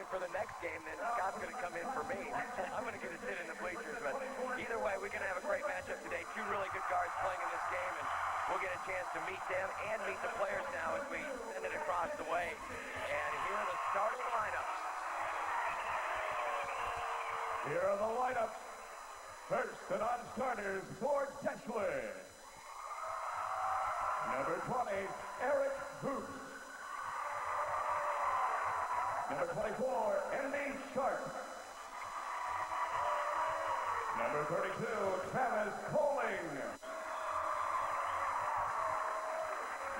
in for the next game, then Scott's going to come in for me. I'm going to get to sit in the bleachers, but either way, we're going to have a great matchup today. Two really good guards playing in this game, and we'll get a chance to meet them and meet the players now as we send it across the way. And here are the starting lineups. Here are the lineups. First, the non-starters for Deshler. Number 20, Eric Booth. Number 24, Andy Sharp. Number 32, Travis Coling.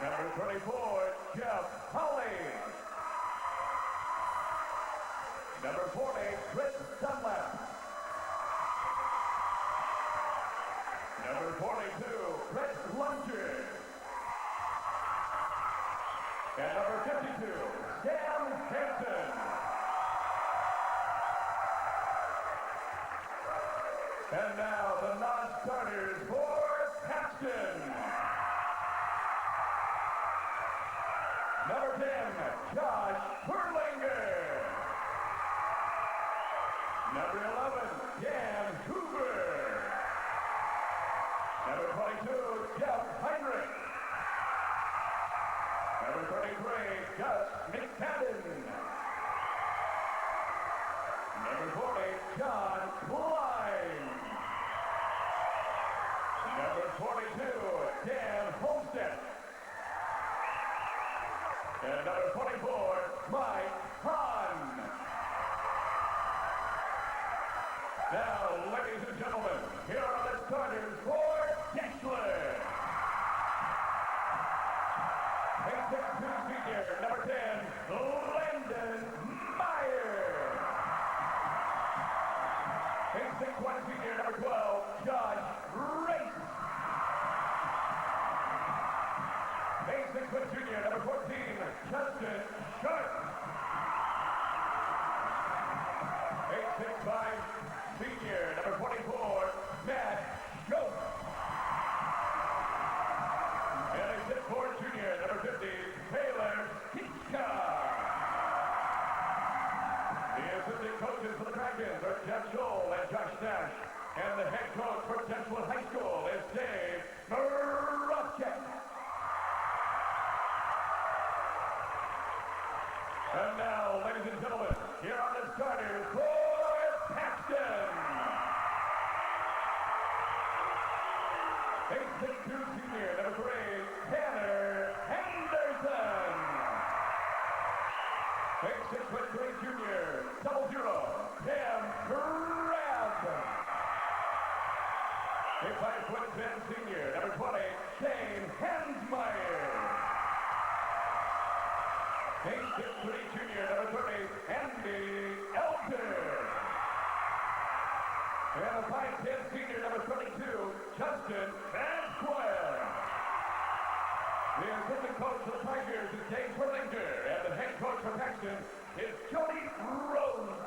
Number 24, Jeff Hawley. Number 40, Chris Dunlap. Number 42, Chris Lunger. And number 52, Sam Hansen. And now the non-starters for Paxton. Number 10, Josh Perlinger. Number 11, Dan Hoover. Number 22, Jeff Heinrich. Number 33, Gus McFadden. Number 40, John Klein. Number 42, Dan Homestead. And number 24, Mike Hahn. Now, ladies and gentlemen, here are the starters for Deshler. 6'2" senior, number 10, Landon Meyer. 6'1" senior, number 12, Josh Race. 6'1" junior, number 14, Justin Sharp. 6'5" senior, number 24, Matt Schultz. And 6'4" junior, number 50, Taylor Kichka. The assistant coaches for the Dragons are Jeff Scholl and Josh Nash. And the head coach for Deshler High School is Dave Moravchik. And now, ladies and gentlemen, here are the starters for Paxton. 6'2" senior, number 3, Tanner Henderson. 6'3" junior, 00, Tim Crabb. 5'10" senior, number 20, Shane Hansmeyer. 6'3" junior, number 30, Andy Elder. And a 5'10" senior, number 22, Justin Vasquez. The assistant coach for the Tigers is Dave Perlinger, and the head coach for Paxton is Jody Rose.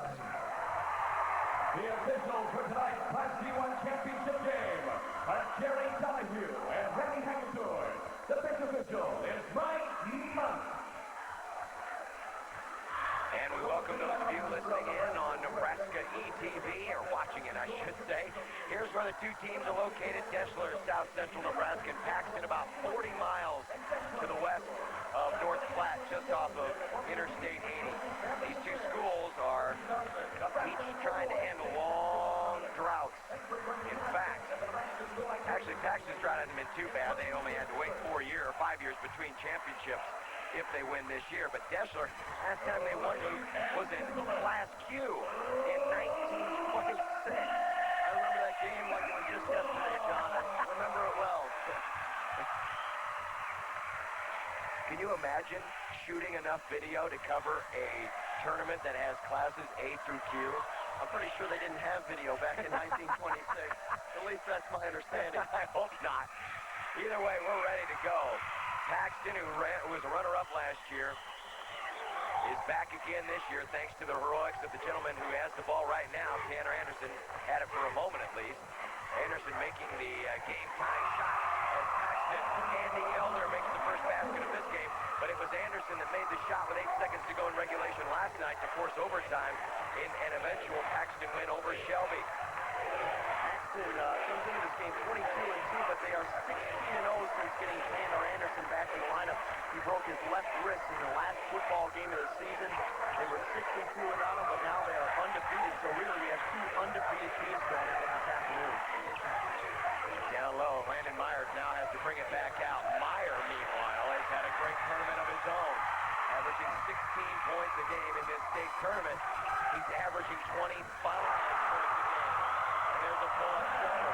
The officials for tonight's Class D1 championship game are Jerry Donahue and Randy Haggerty. The bench official is Mike Monk. And we welcome those of you listening in on Nebraska ETV, or watching it, I should say. Here's where the two teams are located. Deshler, South Central Nebraska, and Paxton about 40 miles to the west of North Platte, just off of Interstate 80. These two schools are each trying to handle long droughts. In fact, actually Paxton's drought hasn't been too bad. They only had to wait 5 years between championships if they win this year. But Deshler, last time they won was in Class Q in 1926. I remember that game like it was just yesterday, John. I remember it well. Can you imagine shooting enough video to cover a tournament that has classes A through Q? I'm pretty sure they didn't have video back in 1926. At least that's my understanding. I hope not. Either way, we're ready to go. Paxton, who was a runner-up last year, is back again this year thanks to the heroics of the gentleman who has the ball right now. Tanner Anderson had it for a moment at least. Anderson making the game-tying shot as Paxton, Andy Elder makes the first basket of this game. but it was Anderson that made the shot with 8 seconds to go in regulation last night to force overtime in an eventual Paxton win over Shelby. Paxton comes into this game 22-2, but they are 16-0 since getting Xander Anderson back in the lineup. He broke his left wrist in the last football game of the season. They were 6-2 without him, but now they are undefeated. So really, we have 2 undefeated teams going into this afternoon. Down low, Landon Myers now has to bring it back out. Meyer, meanwhile, has had a great tournament of his own, averaging 16 points a game in this state tournament. He's averaging 25 points a game. And there's a pull on shoulder.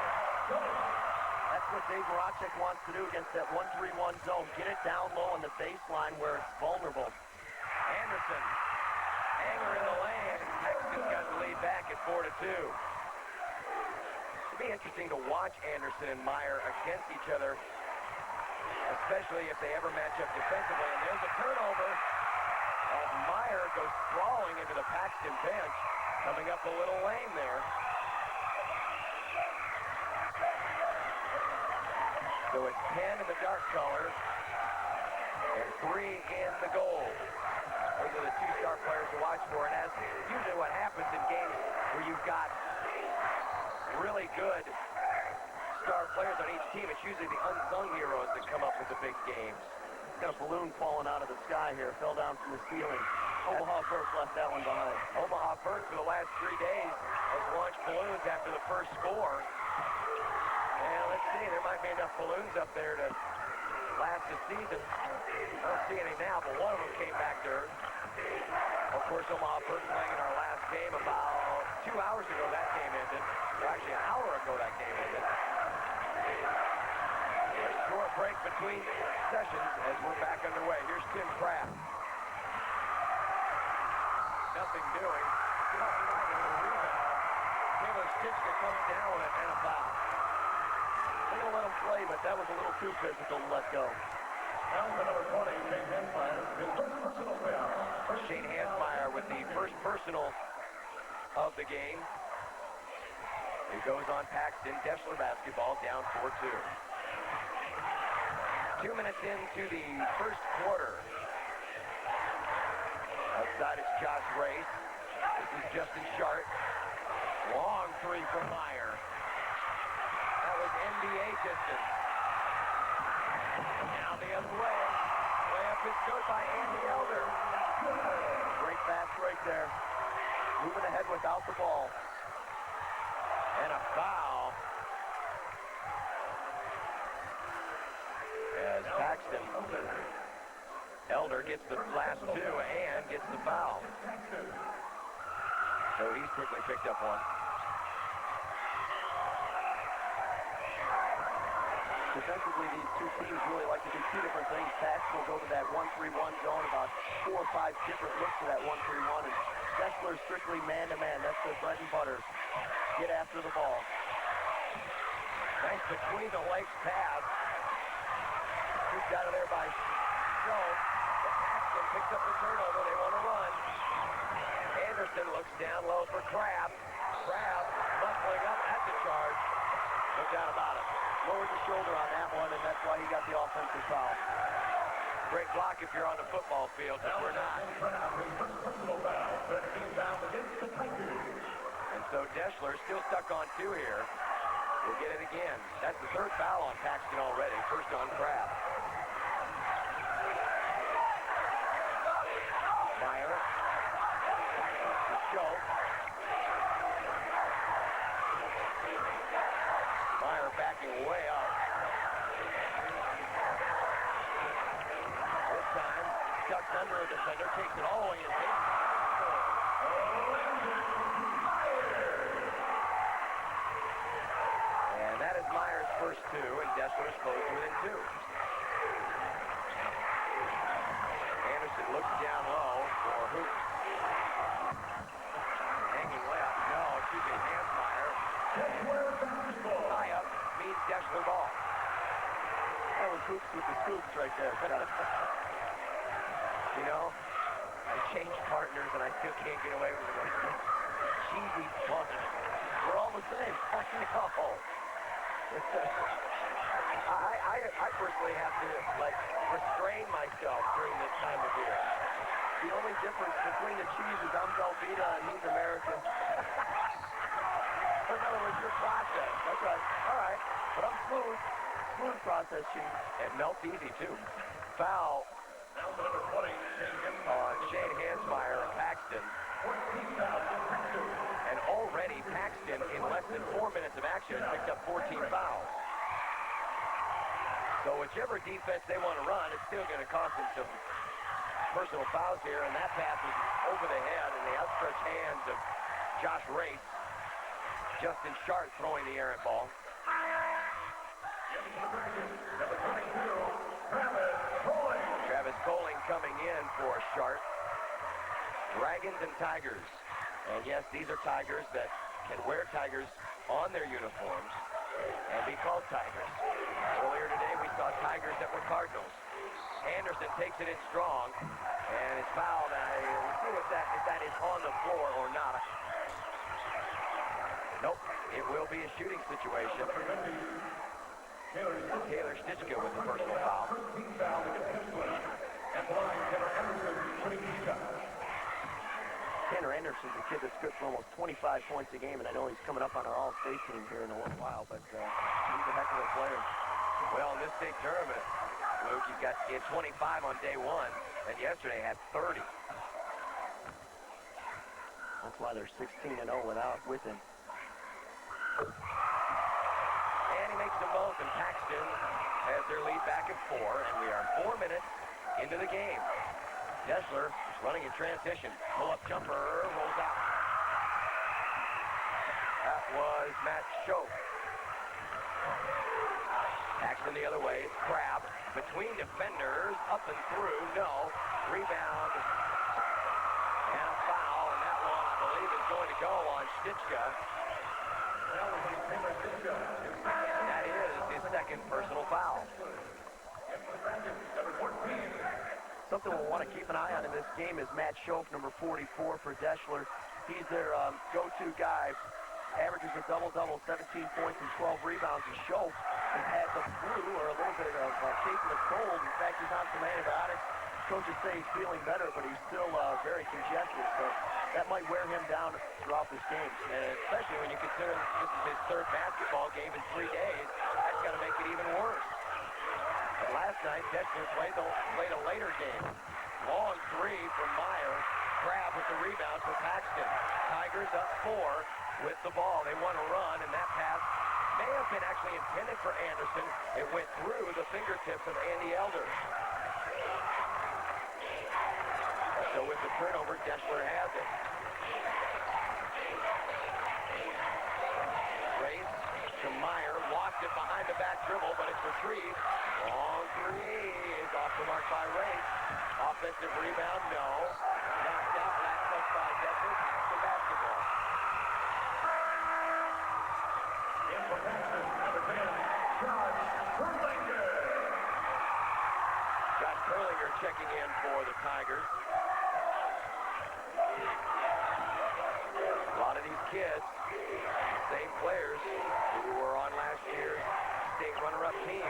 That's what Dave Moracek wants to do against that 1-3-1 zone. Get it down low on the baseline where it's vulnerable. Anderson, hanger in the lane. Paxton's got the lead back at 4-2. It'll be interesting to watch Anderson and Meyer against each other, especially if they ever match up defensively. And there's a turnover as Meyer goes sprawling into the Paxton bench, coming up a little lame there. So it's 10 in the dark color and 3 in the gold. Those are the 2 star players to watch for. And as usually what happens in games where you've got really good star players on each team, it's usually the unsung heroes that come up with the big games. Got a balloon falling out of the sky here. Fell down from the ceiling. Omaha Burke left that one behind. Omaha Burke for the last 3 days has launched balloons after the first score. And let's see, there might be enough balloons up there to last the season. I don't see any now, but one of them came back to earth. Of course, Omaha Burke playing in our last game about 2 hours ago that game ended. Or actually an hour ago that game ended. A short break between sessions as we're back underway. Here's Tim Kraft. Nothing doing. Taylor Stitchka comes down with it and a foul. They're going to let him play, but that was a little too physical to let go. Now the number 20, Shane Hansmeyer, his first personal foul. Shane Hansmeyer with the first personal of the game. It goes on Paxton. Deshler basketball down 4-2. 2 minutes into the first quarter. Outside it's Josh Race. This is Justin Sharp. Long 3 from Meyer. That was NBA distance. Now the other way. Layup is good by Andy Elder. Great pass right there. Moving ahead without the ball. And a foul. As Paxton. Elder gets the last 2 and gets the foul. So he's quickly picked up one. Defensively, these 2 teams really like to do 2 different things. Paxton will go to that 1-3-1 zone, about 4 or 5 different looks to that 1-3-1, and Deshler strictly man-to-man. That's their bread and butter. Get after the ball. Nice between the legs pass. Scooped out of there by Jones. Paxton picks up the turnover. They want to run. Anderson looks down low for Kraft. Kraft muscling up at the charge. No doubt about it. Lowered the shoulder on that one, and that's why he got the offensive foul. Great block if you're on the football field, but we're not. And so Deshler still stuck on 2 here. We'll get it again. That's the 3rd foul on Paxton already. First on Kraft. Meyer. Show. Meyer backing way up. This time, ducks under a defender, takes it all the way in. And that is Meyer's first 2, and Deshler is close within 2. Anderson looks down low for Hoops. Hanging layup. No, excuse me, Hansmeyer. High up means Deshler ball. That was Hoops with the scoops right there. You know, I changed partners and I still can't get away with it. Cheesy fun. We're all the same. I know. I personally have to, like, restrain myself during this time of year. The only difference between the cheese is I'm Velveeta and he's American. In other words, your process. That's right. All right. But I'm smooth. Smooth process cheese. It melts easy, too. Foul on Shane Hansmeyer of Paxton. And already Paxton, in less than 4 minutes of action, has picked up 14 fouls. So whichever defense they want to run, it's still going to cost them some personal fouls here. And that pass was over the head in the outstretched hands of Josh Race. Justin Sharp throwing the errant ball. Travis Bowling coming in for Sharp. Dragons and Tigers. And yes, these are Tigers that can wear Tigers on their uniforms and be called Tigers. Earlier today, we saw Tigers that were Cardinals. Anderson takes it in strong and is fouled. We'll see if that is on the floor or not. Nope, it will be a shooting situation. Taylor Stitchka with the personal foul. Tanner Anderson's a kid that's good for almost 25 points a game, and I know he's coming up on our all-state team here in a little while, but he's a heck of a player. Well, in this state tournament, Luke, he had 25 on day one, and yesterday had 30. That's why they're 16-0 with him. And he makes them both, and Paxton has their lead back at 4, and we are 4 minutes into the game. Deshler running in transition. Pull-up jumper, rolls out. That was Matt Schoch. Paxton the other way. It's Crab. Between defenders, up and through. No. Rebound. And a foul, and that one, I believe, is going to go on Stitchka. That is his second personal foul. Something we'll want to keep an eye on in this game is Matt Schoch, number 44 for Deshler. He's their go-to guy. Averages a double-double, 17 points and 12 rebounds. And Schoch has had the flu or a little bit of case of the cold. In fact, he's on some antibiotics. Coaches say he's feeling better, but he's still very congested. So that might wear him down throughout this game. And especially when you consider this is his third basketball game in 3 days, that's got to make it even worse. And last night, Deshler played a later game. Long three from Meyer. Crab with the rebound for Paxton. Tigers up 4 with the ball. They want to run, and that pass may have been actually intended for Anderson. It went through the fingertips of Andy Elder. So with the turnover, Deshler has it. Race to Meyer. Lost it behind the back dribble, but it's retrieved. Long three is off the mark by Race. Offensive rebound, no. Knocked out, last touch by Deshler. Pass the basketball. In for Paxton, number 10, Josh Kurlinger. Josh Kurlinger checking in for the Tigers. A lot of these kids, same players who were on last year's state runner-up team.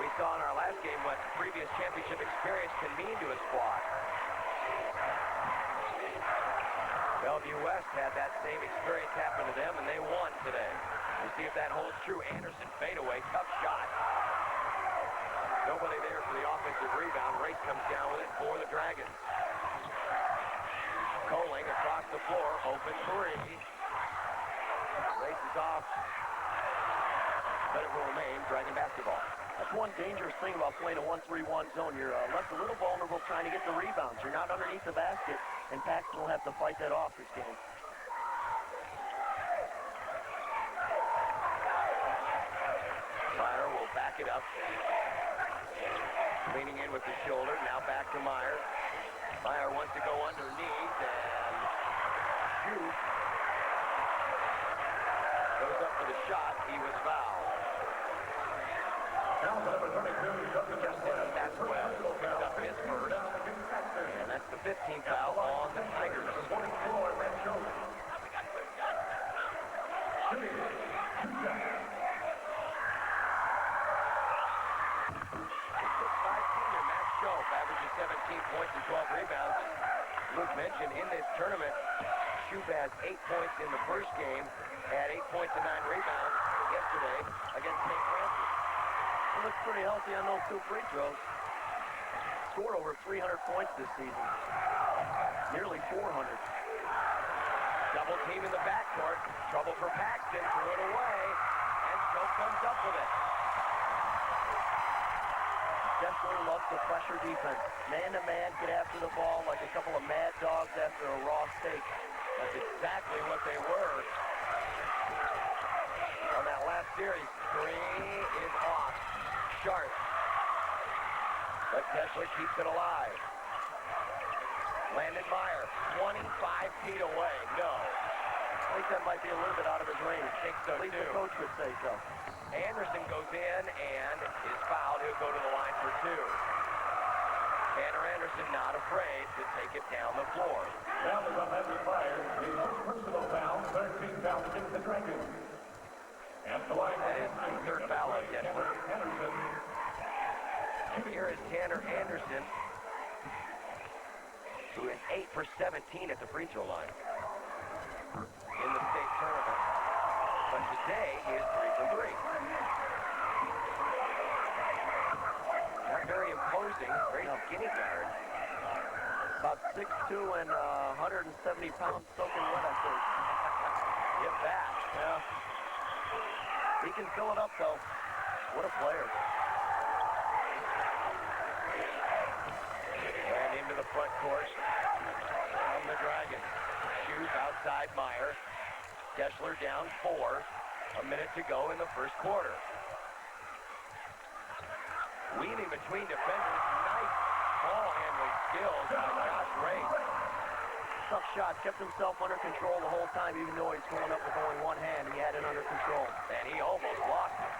We saw in our last game what previous championship experience can mean to a squad. Bellevue West had that same experience happen to them, and they won today. We'll see if that holds true. Anderson fadeaway, tough shot. Nobody there for the offensive rebound. Race comes down with it for the Dragons. Coling across the floor, open three. Race is off, but it will remain Dragon basketball. That's one dangerous thing about playing a 1-3-1 zone. You're left a little vulnerable trying to get the rebounds. You're not underneath the basket, and Paxton will have to fight that off this game. Meyer will back it up. Leaning in with the shoulder, now back to Meyer. Meyer wants to go underneath and shoot. Goes up for the shot. He was fouled. Justin Maxwell picked up his first. And that's the 15th foul on the Tigers. Luke mentioned in this tournament, Shoup has 8 points in the first game, had 8 points and 9 rebounds yesterday against St. Francis. He looks pretty healthy on those 2 free throws. Scored over 300 points this season. Nearly 400. Double team in the backcourt. Trouble for Paxton. Threw it away. And Shoup comes up with it. Deshler loves the pressure defense. Man-to-man, get after the ball like a couple of mad dogs after a raw steak. That's exactly what they were. On that last series, 3 is off. Sharp. But Deshler keeps it alive. Landon Meyer, 25 feet away. No. I think that might be a little bit out of his range. I think so, At least too. the coach would say so. Anderson goes in and is fouled. He'll go to the line for 2. Tanner Anderson not afraid to take it down the floor. Foul is on Landon Meyer. His personal foul, 13 fouls against the Dragons. And the line That is the 3rd foul on Deshler. Anderson. And here is Tanner Anderson, who is 8 for 17 at the free throw line in the state tournament. But today, he is 3 for 3. Not very imposing, very skinny guard. About 6'2" and 170 pounds soaking wet, I think. Get that. Yeah. He can fill it up, though. What a player. And into the front court from the Dragons. Shoup outside Meyer. Deshler down 4. A minute to go in the first quarter. Weaving between defenders. Nice ball handling skills by Josh Ray. Tough shot. Kept himself under control the whole time, even though he's going up with only one hand. He had it under control. And he almost lost it.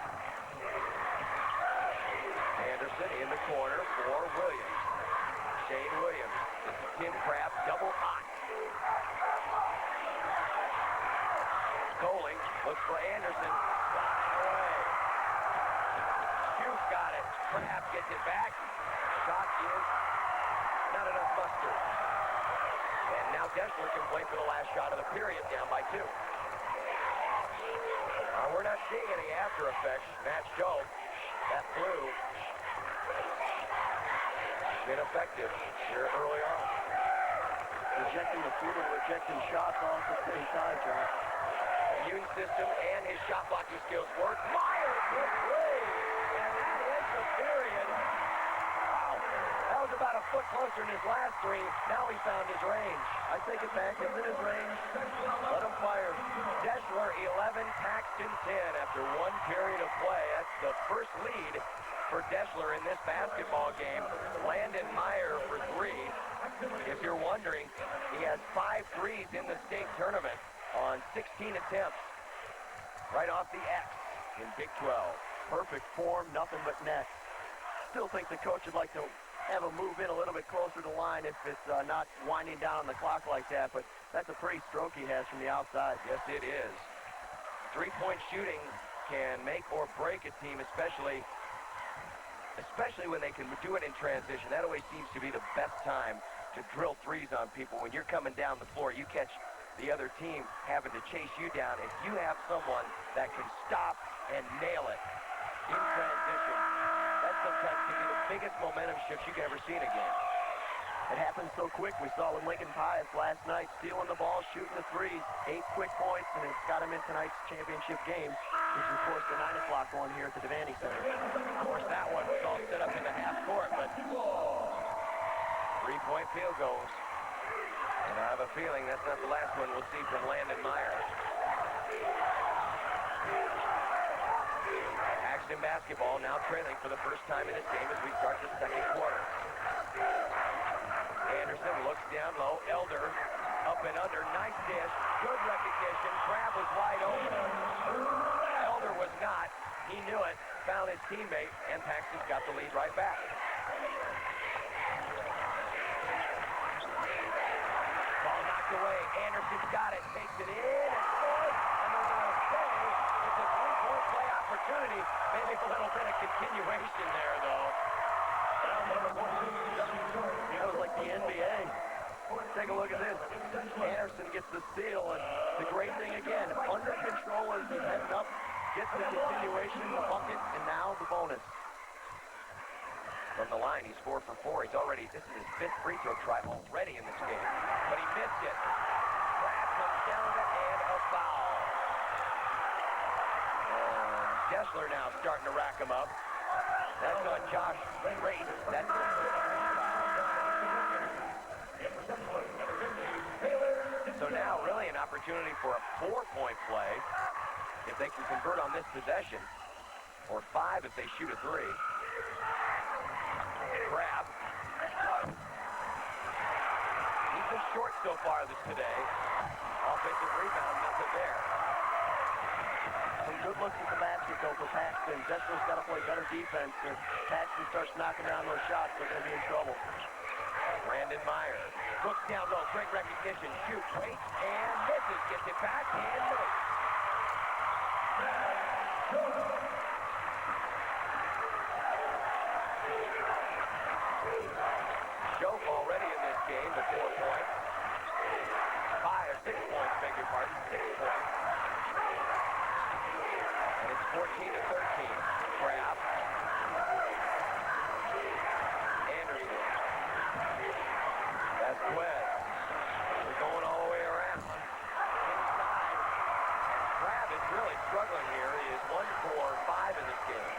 Anderson in the corner for Williams. Shane Williams. This is Tim Craft, double hot. Goalie looks for Anderson. Got it away. Shoup got it. Craft gets it back. Shot is not enough mustard. And now Deshler can play for the last shot of the period, down by 2. We're not seeing any after effects. Matt Shoup, that flew. Ineffective here early on. Rejecting the food and rejecting shots all at the same time, John. Immune system and his shot blocking skills work. Meyer for 3. And that is the period. Wow. That was about a foot closer than his last 3. Now he found his range. I take it back. It's in his range. Let him fire. Deshler 11, Paxton 10 after 1 period of play. That's the first lead for Deshler in this basketball game. Landon Meyer for 3. If you're wondering, he has 5 threes in the state tournament on 16 attempts. Right off the X in Big 12. Perfect form, nothing but net. Still think the coach would like to have him move in a little bit closer to the line if it's not winding down on the clock like that, but that's a pretty stroke he has from the outside. Yes, it is. 3-point shooting can make or break a team, especially when they can do it in transition. That always seems to be the best time to drill threes on people. When you're coming down the floor, you catch the other team having to chase you down. If you have someone that can stop and nail it in transition, that sometimes can be the biggest momentum shift you can ever see in a game. It happens so quick. We saw with Lincoln Pius last night, stealing the ball, shooting the threes, 8 quick points, and it's got him in tonight's championship game, which is, of course, the 9 o'clock one here at the Devaney Center. Of course, that one was all set up in the half court, but 3-point field goals. And I have a feeling that's not the last one we'll see from Landon Meyer. Paxton basketball now trailing for the first time in this game as we start the second quarter. Anderson looks down low. Elder up and under. Nice dish. Good recognition. Crab was wide open. Elder was not. He knew it. Found his teammate. And Paxton's got the lead right back. Ball knocked away. Anderson's got it. Takes it in and scores. And they're going to stay. It's a 3-point play opportunity. Maybe a little bit of continuation there, though. That was like the NBA. Take a look at this. Anderson gets the steal, and the great thing again, under control as he's heading up, gets the continuation, the bucket, and now the bonus. From the line, he's 4 for 4. He's already, this is his 5th free throw try already in this game. But he missed it. Crab comes down with it, and a foul. And Deshler now starting to rack him up. That's on Josh Race. That's so now really an opportunity for a 4-point play if they can convert on this possession, or 5 if they shoot a 3. Crab. He's been short so far today. Offensive rebound, nothing there. Some good looks at the basket, though, for Paxton. Deshler's got to play better defense. If Paxton starts knocking down those shots, they're going to be in trouble. Brandon Meyer looks down low, great recognition, shoots, waits, and misses, gets it back, and makes. Schoaf already in this game with 4 points. 6 points, beg your pardon, 6 points. And it's 14-13. Crab. Anderson. Vasquez. They're going all the way around. Inside. Crab is really struggling here. He is 1 for 5 in this game.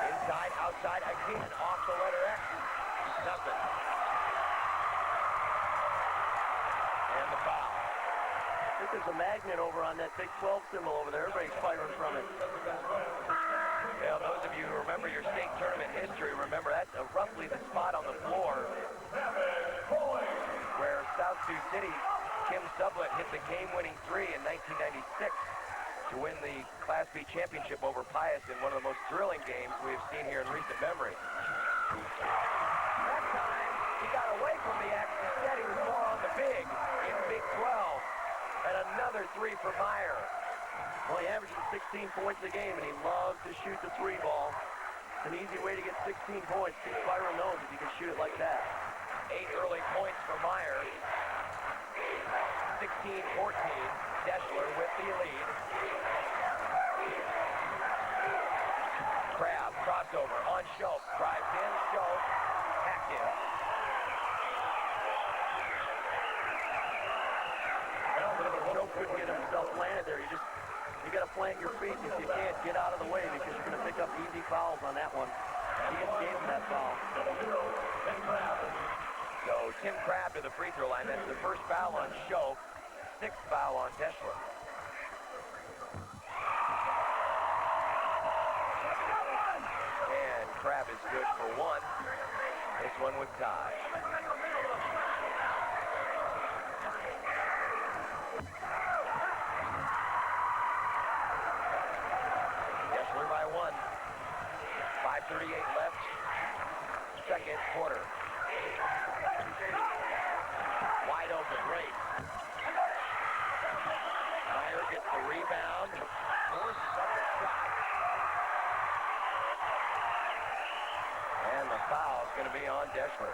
Inside, outside, again, off the letter X. Nothing. And the foul. This is a magnet over on that Big 12 symbol over there. Everybody's firing from it. Well, those of you who remember your state tournament history, remember that's roughly the spot on the floor where South Sioux City, Kim Sublett hit the game-winning 3 in 1996 to win the Class B championship over Pius in one of the most thrilling games we have seen here in recent memory. That time, he got away from the X. Instead, he was more on the big in Big 12. And another 3 for Meyer. Well, he averages 16 points a game, and he loves to shoot the 3 ball. It's an easy way to get 16 points. Steve Byron knows if you can shoot it like that. 8 early points for Meyer. 16-14. Deshler with the lead. Crab, crossover on Schoaf. Drives in, Schoaf. Hacked in. Schoaf couldn't get himself planted there. You got to plant your feet. If you can't, get out of the way because you're going to pick up easy fouls on that one. He gets gave him that foul. So Tim Crab to the free throw line. That's the first foul on Schoaf. 6th foul on Deshler. And Crab is good for 1. This one would tie. Deshler by 1. 5:38 left. Second quarter. Wide open race. Meyer gets the rebound. Forces up the shot. And the foul is going to be on Deshler.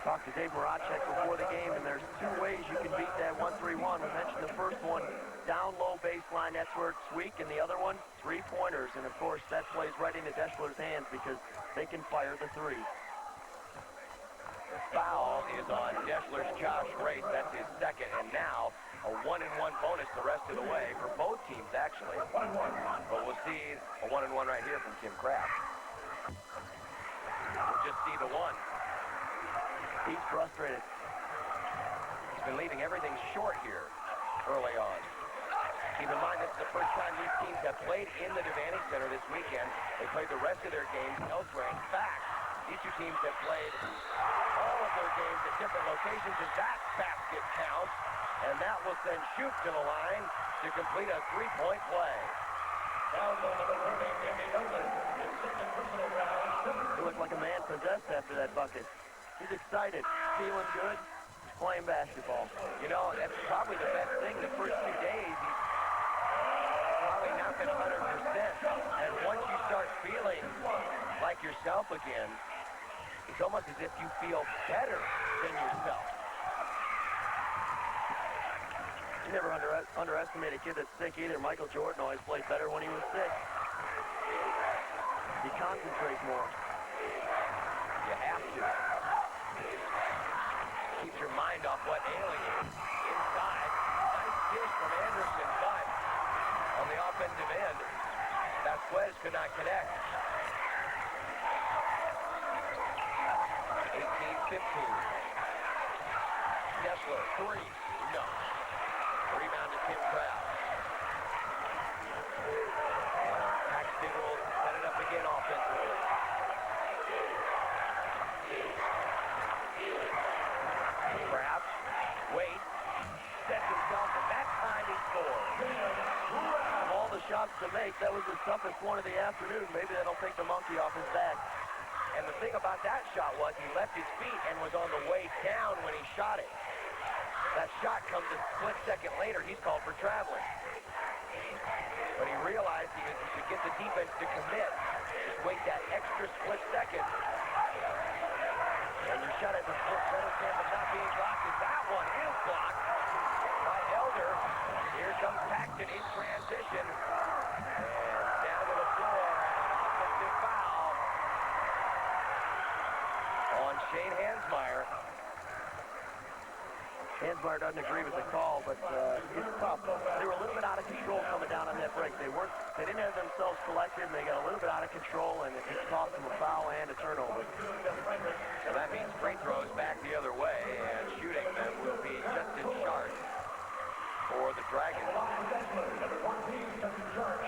Talked to Dave Moracek before the game, and there's 2 ways you can beat that 1-3-1. We mentioned the first one, down low baseline, that's where it's weak, and the other one, 3-pointers. And of course, that plays right into Deshler's hands because they can fire the 3. Foul is on Deshler's Josh Race. That's his 2nd, and now a 1-and-1 bonus the rest of the way for both teams, actually. But we'll see a 1-and-1 right here from Tim Crab. We'll just see the 1. He's frustrated. He's been leaving everything short here early on. Keep in mind, this is the first time these teams have played in the Devaney Center this weekend. They played the rest of their games elsewhere. In fact, these 2 teams have played all of their games at different locations, and that basket counts. And that will send Shoop to the line to complete a 3-point play. He looked like a man possessed after that bucket. He's excited, feeling good, playing basketball. You know, that's probably the best thing. The first 2 days, he's probably not been 100%. And once you start feeling like yourself again, it's almost as if you feel better than yourself. You never underestimate a kid that's sick either. Michael Jordan always played better when he was sick. He concentrates more. You have to. Keeps your mind off what ailing you. Inside, nice dish from Anderson, but on the offensive end, Vasquez could not connect. 18-15. Deshler, 3. No. Rebound to Tim Kraft. Paxton will set it up again offensively. Kraft, waits, sets himself, and that time he scores. Of all the shots to make, that was the toughest one of the afternoon. Maybe that'll take the monkey off his back. And the thing about that shot was he left his feet and was on the way down when he shot it. That shot comes a split second later. He's called for traveling. But he realized he should get the defense to commit. Just wait that extra split second. And you shot at the better chance of not being blocked. And that one is blocked by Elder. Here comes Paxton in transition. And down to the floor. Offensive foul on Shane Hansmeyer. Hansmeyer doesn't agree with the call, but it's tough. They were a little bit out of control coming down on that break. They didn't have themselves collected, and they got a little bit out of control, and it cost them a foul and a turnover. So that means free throws back the other way, and shooting them will be Justin Sharp for the Dragons.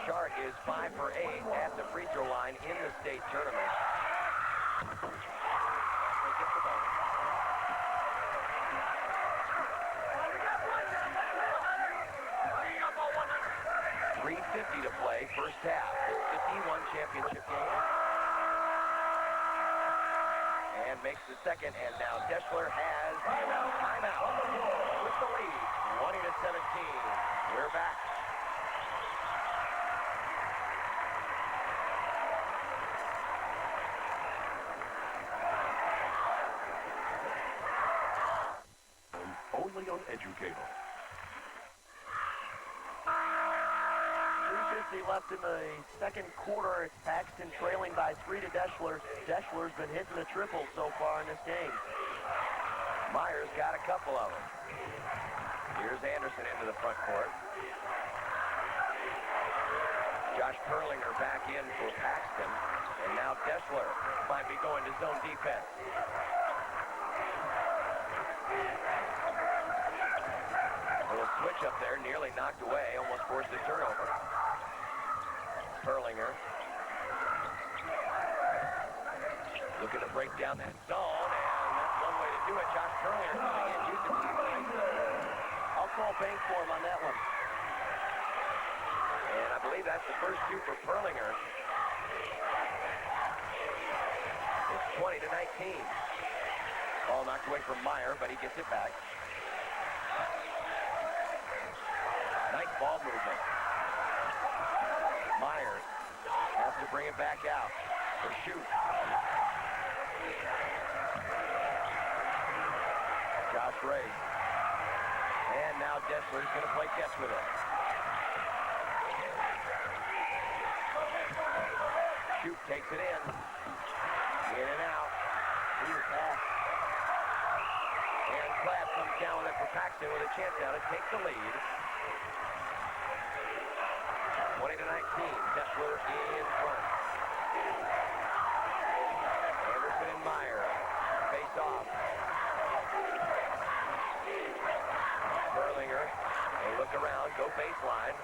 Sharp is 5 for 8 at the free throw line in the state tournament. 3:50 to play, first half. It's the D1 championship game. And makes the second, and now Deshler has timeout with the lead, 20-17. We're back. Only on Educator. 3:50 left in the second quarter. It's Paxton trailing by 3 to Deshler. Deshler's been hitting the triple so far in this game. Myers got a couple of them. Here's Anderson into the front court. Josh Perlinger back in for Paxton. And now Deshler might be going to zone defense. A little switch up there, nearly knocked away, almost forced a turnover. Perlinger looking to break down that zone, and that's one way to do it. Josh Perlinger coming in, using some nice. I'll call bank for him on that one. And I believe that's the first two for Perlinger. It's 20-19. Ball knocked away from Meyer, but he gets it back. Nice ball movement. Myers has to bring it back out for shoot. Josh Ray. And now Deshler's going to play catch with it. Shoot takes it in. In and out. Here's pass. And Clapp comes down with it for Paxton with a chance now to take the lead. 20-19. Deshler in front. Anderson and Meyer face off. Perlinger. They look around, go baseline.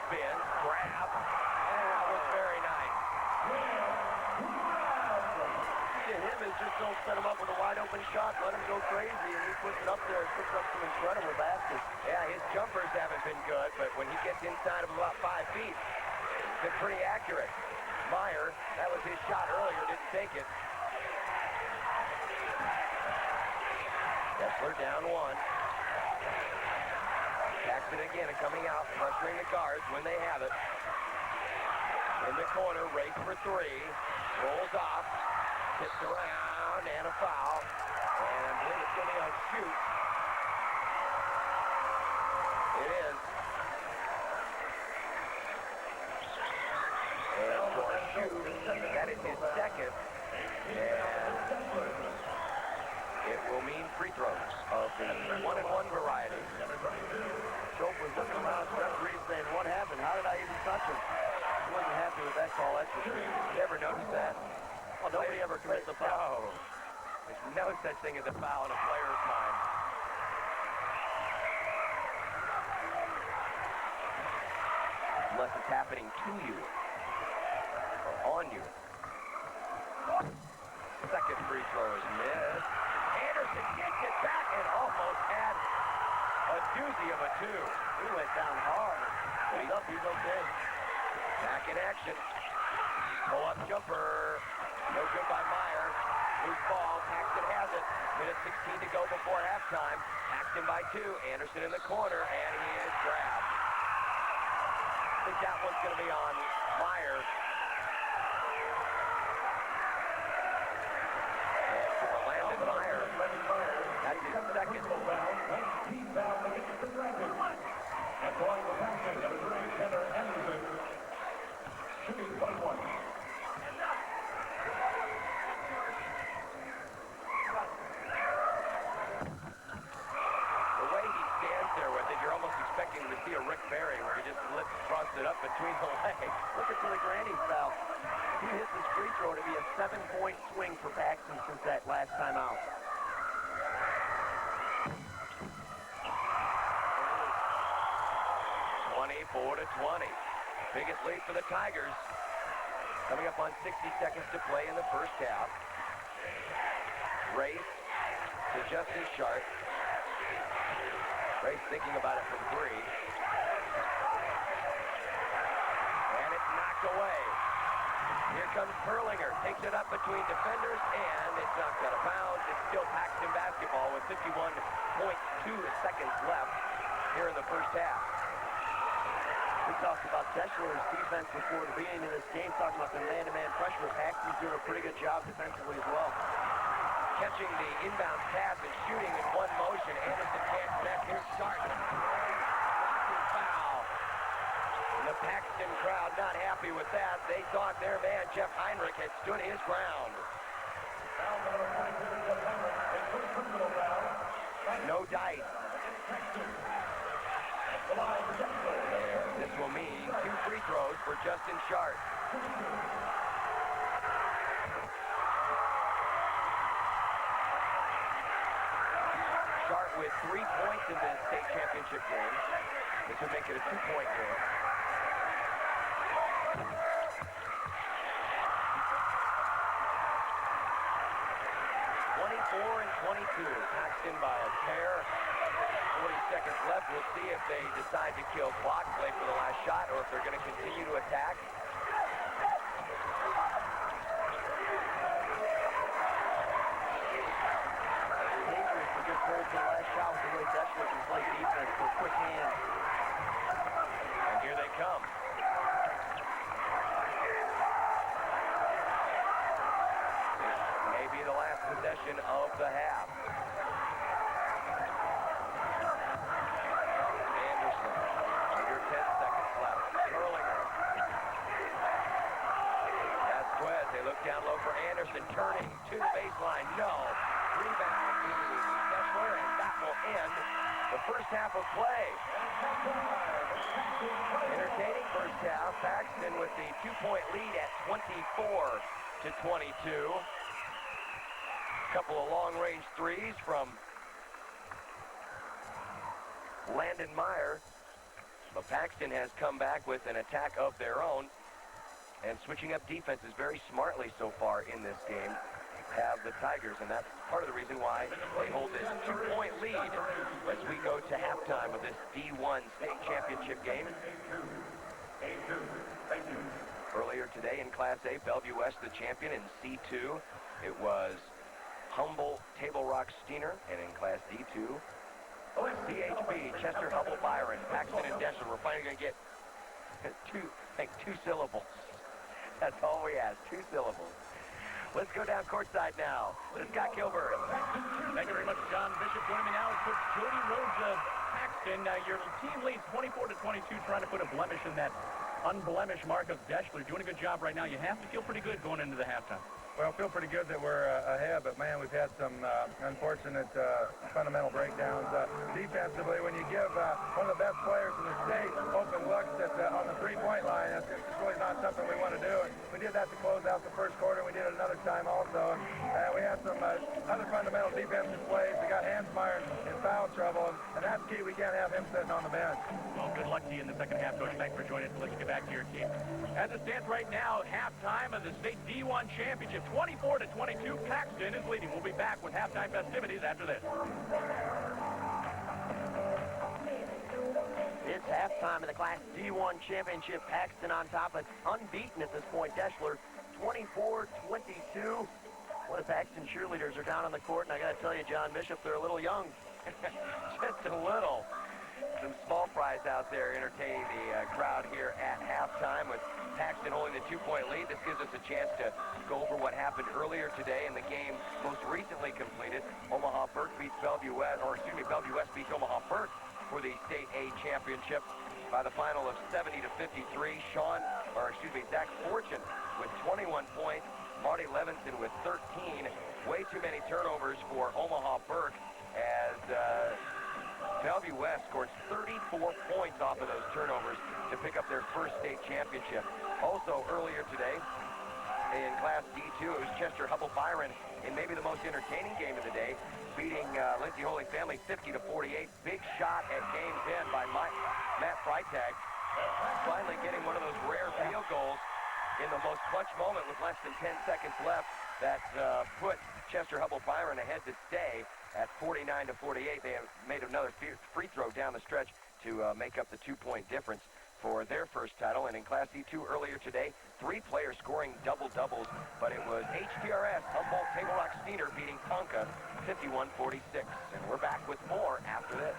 Spin, grab. And that was very nice. To him is just don't set him up with a wide open shot, let him go crazy, and he puts it up there, puts up some incredible baskets. Yeah, his jumpers haven't been good, but when he gets inside of about 5 feet, it's been pretty accurate. Meyer, that was his shot earlier, didn't take it. Deshler down one. Paxton again coming out, pressuring the guards when they have it. In the corner, race for three. Rolls off. Tips around, and a foul. And I believe it's going to be a shoot. It is. And for a shoot, that is his second. And it will mean free throws of the 1-and-1 variety. Schopp was looking around the referee saying, what happened? How did I even touch him? He wasn't happy with that call, that's for sure. Never noticed that. Well, nobody ever commits a foul. No. There's no such thing as a foul in a player's mind. Unless it's happening to you or on you. Second free throw is missed. Anderson gets it back and almost had a doozy of a two. He went down hard. He's up, he's okay. Back in action. Pull-up jumper. No good by Meyer. Loose ball. Paxton has it. Minute 16 to go before halftime. Paxton by two. Anderson in the corner, and he is grabbed. I think that one's going to be on Meyer. And for Landon Meyer, that's his second. And going to Paxton, number 3, Taylor Anderson. Shooting 21. Expecting to see a Rick Barry where he just fronts it up between the legs. Look at Billy Grandy's foul. He hits his free throw to be a 7-point swing for Paxton since that last time out. 24-20. Biggest lead for the Tigers. Coming up on 60 seconds to play in the first half. Race to Justin Sharp. Race thinking about it from three. And it's knocked away. Here comes Perlinger. Takes it up between defenders, and it's knocked out of bounds. It's still Paxton basketball with 51.2 seconds left here in the first half. We talked about Deshler's defense before the beginning of this game, talking about the man-to-man pressure. Paxton's doing a pretty good job defensively as well. Catching the inbound pass and shooting in one motion. Anderson can't connect. Here's Sharp. Foul. And the Paxton crowd not happy with that. They thought their man, Jeff Heinrich, had stood his ground. No dice. This will mean 2 free throws for Justin Sharp. With 3 points in the state championship game. This would make it a 2-point game. 24-22. Paxton by a pair. 40 seconds left. We'll see if they decide to kill clock, play for the last shot, or if they're going to continue to attack. The last shot was the way Deshler can play defense with quick hands. And here they come. This may be the last possession of the half. Anderson, under 10 seconds left. Perlinger. Vasquez, they look down low for Anderson, turning to the baseline. No. Rebound to Deshler, and that will end the first half of play. Entertaining first half. Paxton with the 2-point lead at 24-22. Couple of long-range threes from Landon Meyer. But Paxton has come back with an attack of their own and switching up defenses very smartly so far in this game. Have the Tigers, and that's part of the reason why they hold this 2-point lead as we go to halftime of this D1 state championship game. Earlier today in Class A, Bellevue West the champion. In C2, it was Humble Table Rock Steiner, and in Class D2, CHB, Chester, Hubble, Byron, Paxton, and Deshler. We're finally going to get two syllables. That's all we ask, 2 syllables. Let's go down courtside now. Scott Kilburn. Thank you very much, John Bishop. Joining me now is Coach Jody Rhodes of Paxton. Your team leads 24-22, trying to put a blemish in that unblemished mark of Deshler. Doing a good job right now. You have to feel pretty good going into the halftime. Well, feel pretty good that we're ahead, but man, we've had some unfortunate fundamental breakdowns. Defensively, when you give one of the best players in the state open looks on the three-point line, it's just really not something we want to do. And we did that to close out the first quarter, and we did it another time also. And we had some other fundamental defensive plays. We got Hansmeyer in foul trouble, and that's key. We can't have him sitting on the bench. Well, good luck to you in the second half, Coach. Thanks for joining us. Let's get back to your team. As it stands right now, halftime of the state D1 championship. 24-22, Paxton is leading. We'll be back with halftime festivities after this. It's halftime of the Class D1 championship. Paxton on top. It's unbeaten at this point. Deshler 24-22. One of Paxton cheerleaders are down on the court, and I got to tell you, John Bishop, they're a little young. Just a little. Some small fries out there entertaining the crowd here at halftime with Paxton holding the 2-point lead. This gives us a chance to go over what happened earlier today in the game most recently completed. Omaha Burke beats Bellevue West, Bellevue West beats Omaha Burke for the State A championship by the final of 70-53. Zach Fortune with 21 points. Marty Levinson with 13. Way too many turnovers for Omaha Burke as Bellevue West scored 34 points off of those turnovers to pick up their first state championship. Also earlier today in Class D2, it was Chester Hubble Byron in maybe the most entertaining game of the day, beating Lindsay Holy Family 50-48. Big shot at game's end by Matt Freitag, finally getting one of those rare field goals in the most clutch moment with less than 10 seconds left that put Chester Hubble Byron ahead to stay at 49-48. They have made another free throw down the stretch to make up the 2-point difference for their first title. And in Class D2 earlier today, 3 players scoring double-doubles, but it was HTRS, Humboldt Table Rock Steiner beating Tonka 51-46. And we're back with more after this.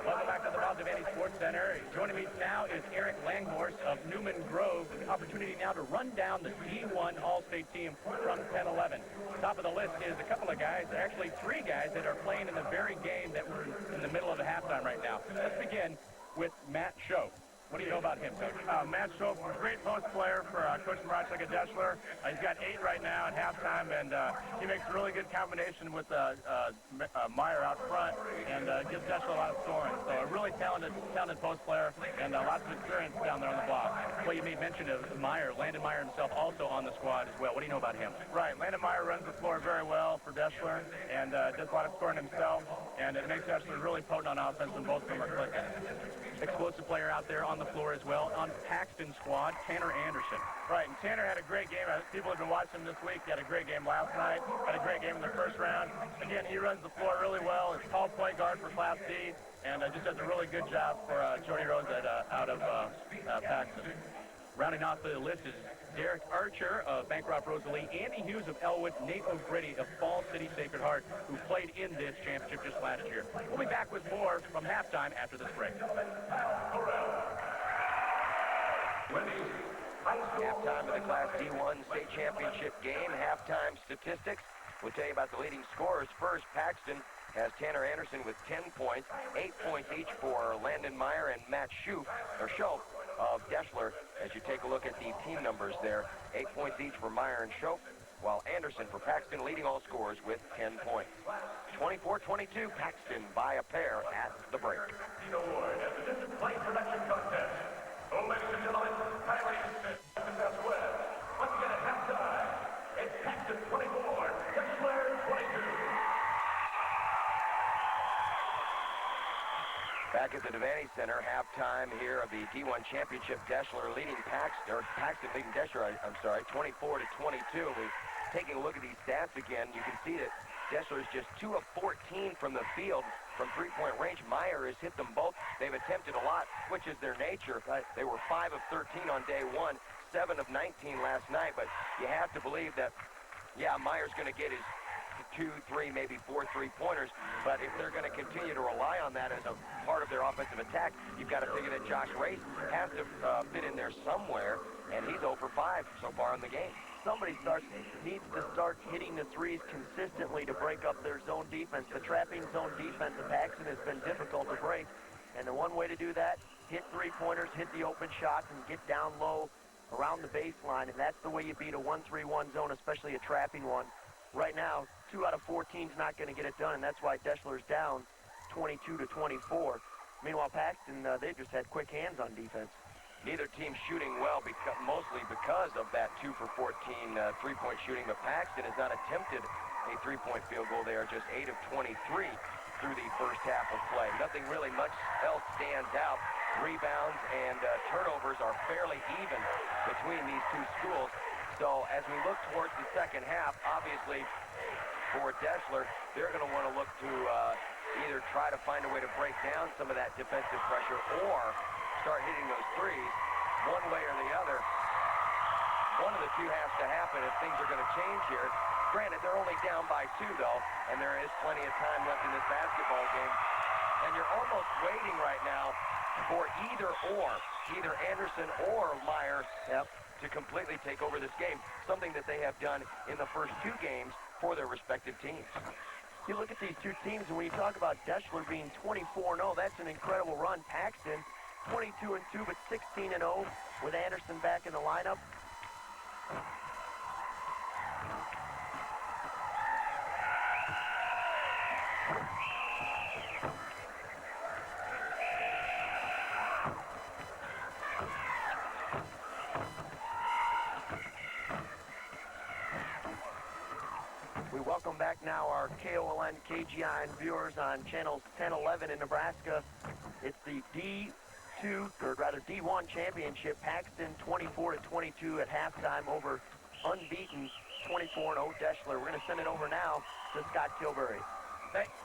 Welcome back to the Bob Devaney Sports Center. Joining me now is Eric Langhorst of Newman Grove. The opportunity now to run down the D1 All-State team from 10-11. Top of the list is a couple of guys, actually 3 guys that are playing in the very game that we're in the middle of the halftime right now. Let's begin with Matt Schoaf. What do you know about him, Coach? Matt Schoaf, a great post player for Coach Marchek at Deshler. He's got 8 right now at halftime, and he makes a really good combination with Meyer out front and gives Deshler a lot of scoring. So a really talented post player and lots of experience down there on the block. Well, you made mention of Meyer. Landon Meyer himself also on the squad as well. What do you know about him? Right, Landon Meyer runs the floor very well for Deshler and does a lot of scoring himself, and it makes Deshler really potent on offense when both of them are clicking. Explosive player out there on the floor as well. On Paxton's squad, Tanner Anderson. Right, and Tanner had a great game. People have been watching him this week. He had a great game last night. Had a great game in the first round. Again, he runs the floor really well. He's tall point guard for Class D, and just does a really good job for Jody Rhodes out of Paxton. Rounding off the list is Derek Archer of Bancroft Rosalie, Andy Hughes of Elwood, Nate O'Grady of Fall City Sacred Heart, who played in this championship just last year. We'll be back with more from halftime after this break. Halftime of the Class D1 state championship game. Halftime statistics. We'll tell you about the leading scorers. First, Paxton has Tanner Anderson with 10 points, 8 points each for Landon Meyer and Matt Schoaf of Deshler. As you take a look at the team numbers there, 8 points each for Meyer and Schoaf, while Anderson for Paxton leading all scorers with 10 points. 24-22, Paxton by a pair at the break. Award at the District Play Production Contest. Oh, ladies and gentlemen, highly Paxton West. Once again at halftime, it's Paxton 24, Deshler 22. Back at the Devaney Center, halftime here of the D1 Championship. Deshler leading Paxton leading Deshler, 24-22. We're taking a look at these stats again. You can see that Deshler is just 2 of 14 from the field from three-point range. Meyer has hit them both. They've attempted a lot, which is their nature. They were 5 of 13 on day 1, 7 of 19 last night. But you have to believe that, yeah, Meyer's going to get his 2, 3, maybe 4 3-pointers. But if they're going to continue to rely on that as a part of their offensive attack, you've got to figure that Josh Race has to fit in there somewhere, and he's 0 for 5 so far in the game. Somebody needs to start hitting the threes consistently to break up their zone defense. The trapping zone defense of Paxton has been difficult to break, and the one way to do that, hit 3-pointers, hit the open shots, and get down low around the baseline, and that's the way you beat a 1-3-1 zone, especially a trapping one. Right now, 2 out of 14 is not going to get it done, and that's why Deshler's down 22-24. Meanwhile, Paxton, they just had quick hands on defense. Neither team shooting well, mostly because of that 2 for 14 3-point shooting, but Paxton has not attempted a 3-point field goal. They are just 8 of 23 through the first half of play. Nothing really much else stands out. Rebounds and turnovers are fairly even between these two schools. So as we look towards the second half, obviously for Deshler, they're going to want to look to either try to find a way to break down some of that defensive pressure or start hitting those threes one way or the other. One of the two has to happen if things are going to change here. Granted, they're only down by 2, though, and there is plenty of time left in this basketball game. And you're almost waiting right now for either Anderson or Meyer to completely take over this game, something that they have done in the first 2 games for their respective teams. You look at these two teams, and when you talk about Deshler being 24-0, that's an incredible run. Paxton, 22-2, but 16-0 with Anderson back in the lineup. We welcome back now our KOLN, KGI viewers on channels 10, 11 in Nebraska. It's the D1 championship. Paxton 24-22 at halftime over unbeaten 24-0 Deshler. We're going to send it over now to Scott Kilbury.